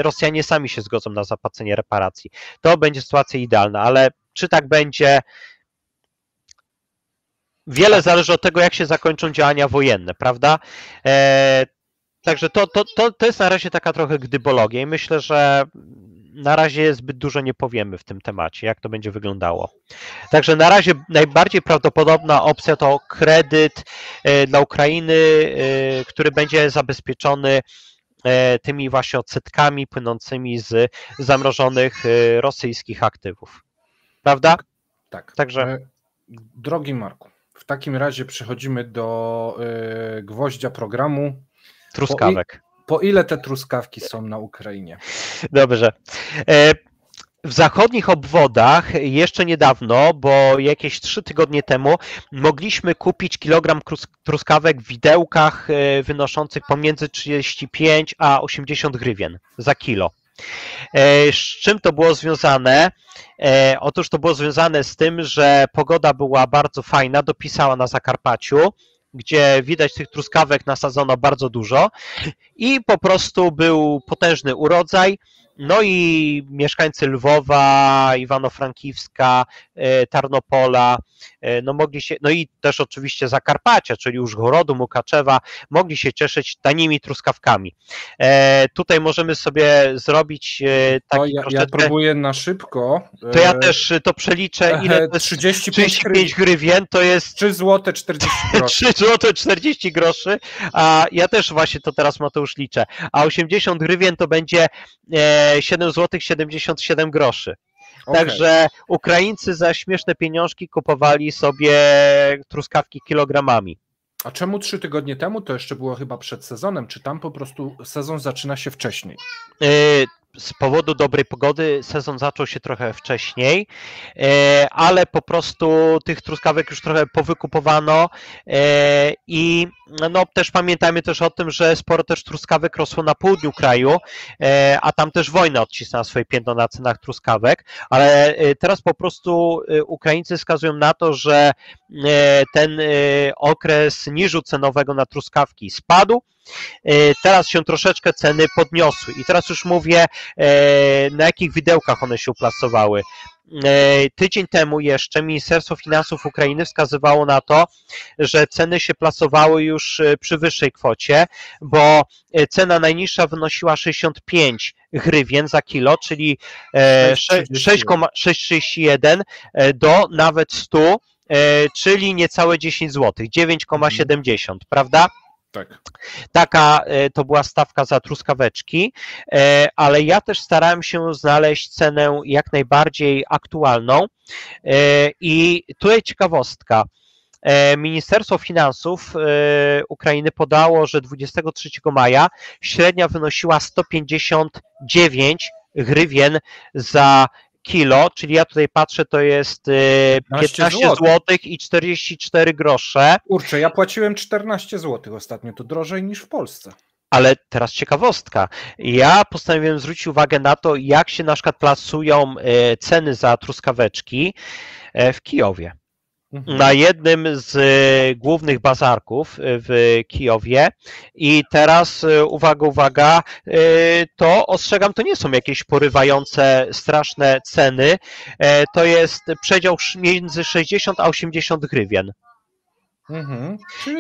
Rosjanie sami się zgodzą na zapłacenie reparacji. To będzie sytuacja idealna, ale czy tak będzie? Wiele zależy od tego, jak się zakończą działania wojenne, prawda? Także to jest na razie taka trochę gdybologia i myślę, że na razie zbyt dużo nie powiemy w tym temacie, jak to będzie wyglądało. Także na razie najbardziej prawdopodobna opcja to kredyt dla Ukrainy, który będzie zabezpieczony tymi właśnie odsetkami płynącymi z zamrożonych rosyjskich aktywów. Prawda? Tak. Także... Drogi Marku, w takim razie przechodzimy do gwoździa programu. Truskawek. Po ile te truskawki są na Ukrainie? Dobrze. W zachodnich obwodach jeszcze niedawno, bo jakieś 3 tygodnie temu, mogliśmy kupić kilogram truskawek w widełkach wynoszących pomiędzy 35 a 80 hrywien za kilo. Z czym to było związane? Otóż to było związane z tym, że pogoda była bardzo fajna, dopisała na Zakarpaciu, gdzie widać tych truskawek nasadzono bardzo dużo i po prostu był potężny urodzaj. No i mieszkańcy Lwowa, Iwano-Frankiwska, Tarnopola, no mogli się, no i też oczywiście Zakarpacia, czyli Użgorodu, Mukaczewa, mogli się cieszyć tanimi truskawkami. Tutaj możemy sobie zrobić taki ja próbuję na szybko. To ja też to przeliczę, ile to jest 35 hrywien, to jest 3 zł 40 groszy. 3 zł 40 groszy, a ja też właśnie to teraz, Mateusz, liczę, a 80 hrywien to będzie 7 zł 77 groszy. Okay. Także Ukraińcy za śmieszne pieniążki kupowali sobie truskawki kilogramami. A czemu 3 tygodnie temu? To jeszcze było chyba przed sezonem. Czy tam po prostu sezon zaczyna się wcześniej? Z powodu dobrej pogody sezon zaczął się trochę wcześniej, ale po prostu tych truskawek już trochę powykupowano i no też pamiętajmy też o tym, że sporo też truskawek rosło na południu kraju, a tam też wojna odcisnęła swoje piętno na cenach truskawek, ale teraz po prostu Ukraińcy wskazują na to, że ten okres niżu cenowego na truskawki spadł. Teraz się troszeczkę ceny podniosły i teraz już mówię, na jakich widełkach one się uplasowały. Tydzień temu jeszcze Ministerstwo Finansów Ukrainy wskazywało na to, że ceny się plasowały już przy wyższej kwocie, bo cena najniższa wynosiła 65 hrywien za kilo, czyli 6,31 do nawet 100, czyli niecałe 10 zł, 9,70, prawda? Tak. Taka to była stawka za truskaweczki, ale ja też starałem się znaleźć cenę jak najbardziej aktualną i tutaj ciekawostka. Ministerstwo Finansów Ukrainy podało, że 23 maja średnia wynosiła 159 hrywien za kilo, czyli ja tutaj patrzę, to jest 15 zł i 44 grosze. Kurczę, ja płaciłem 14 zł ostatnio, to drożej niż w Polsce. Ale teraz ciekawostka. Ja postanowiłem zwrócić uwagę na to, jak się na przykład plasują ceny za truskaweczki w Kijowie. Na jednym z głównych bazarków w Kijowie i teraz uwaga, to ostrzegam, to nie są jakieś porywające, straszne ceny, to jest przedział między 60 a 80 hrywien.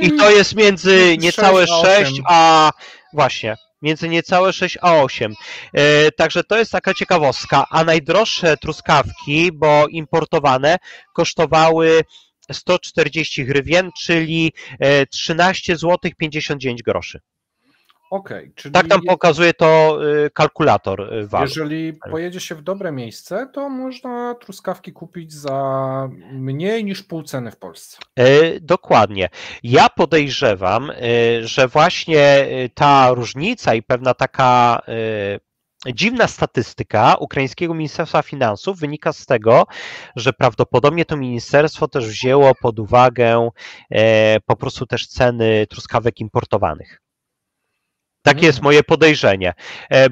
I to jest między niecałe 6 a właśnie, między niecałe 6 a 8. Także to jest taka ciekawostka, a najdroższe truskawki, bo importowane, kosztowały 140 hrywien, czyli 13 zł 59 groszy. Okay, czyli tak tam pokazuje to kalkulator walut. Jeżeli pojedzie się w dobre miejsce, to można truskawki kupić za mniej niż pół ceny w Polsce. Dokładnie. Ja podejrzewam, że właśnie ta różnica i pewna taka dziwna statystyka ukraińskiego Ministerstwa Finansów wynika z tego, że prawdopodobnie to ministerstwo też wzięło pod uwagę po prostu też ceny truskawek importowanych. Takie jest moje podejrzenie,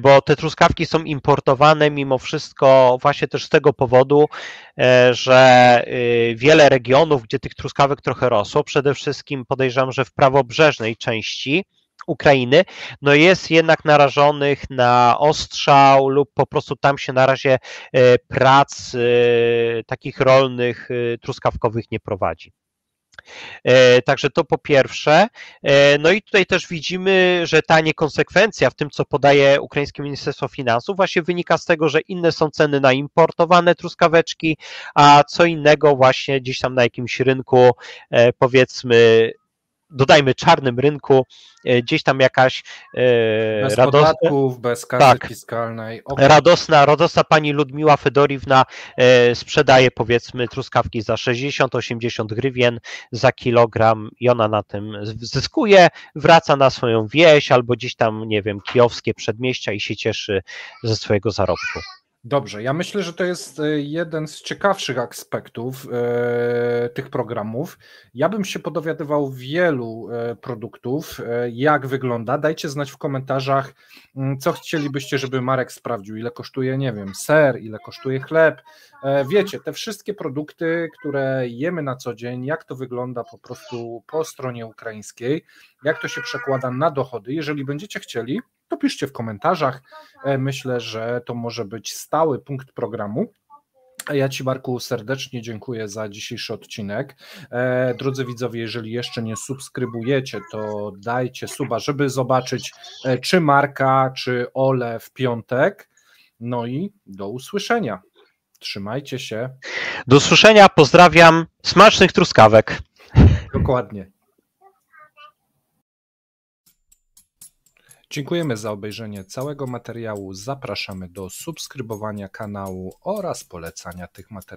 bo te truskawki są importowane mimo wszystko właśnie też z tego powodu, że wiele regionów, gdzie tych truskawek trochę rosło, przede wszystkim podejrzewam, że w prawobrzeżnej części Ukrainy, no jest jednak narażonych na ostrzał lub po prostu tam się na razie prac takich rolnych, truskawkowych nie prowadzi. Także to po pierwsze. No i tutaj też widzimy, że ta niekonsekwencja w tym, co podaje ukraińskie Ministerstwo Finansów, właśnie wynika z tego, że inne są ceny na importowane truskaweczki, a co innego właśnie gdzieś tam na jakimś rynku, powiedzmy, dodajmy czarnym rynku, gdzieś tam jakaś bez podatków, bez kasy fiskalnej. Okay. Radosna pani Ludmiła Fedoriwna sprzedaje powiedzmy truskawki za 60-80 grywien za kilogram i ona na tym zyskuje, wraca na swoją wieś albo gdzieś tam, nie wiem, kijowskie przedmieścia i się cieszy ze swojego zarobku. Dobrze, ja myślę, że to jest jeden z ciekawszych aspektów tych programów. Ja bym się podowiadywał wielu produktów, jak wygląda. Dajcie znać w komentarzach, co chcielibyście, żeby Marek sprawdził, ile kosztuje, nie wiem, ser, ile kosztuje chleb. Wiecie, te wszystkie produkty, które jemy na co dzień, jak to wygląda po prostu po stronie ukraińskiej, jak to się przekłada na dochody. Jeżeli będziecie chcieli, to piszcie w komentarzach. Myślę, że to może być stały punkt programu. A ja Ci, Marku, serdecznie dziękuję za dzisiejszy odcinek. Drodzy widzowie, jeżeli jeszcze nie subskrybujecie, to dajcie suba, żeby zobaczyć czy Marka, czy Ole w piątek. No i do usłyszenia. Trzymajcie się. Do usłyszenia, pozdrawiam. Smacznych truskawek. Dokładnie. Dziękujemy za obejrzenie całego materiału. Zapraszamy do subskrybowania kanału oraz polecania tych materiałów.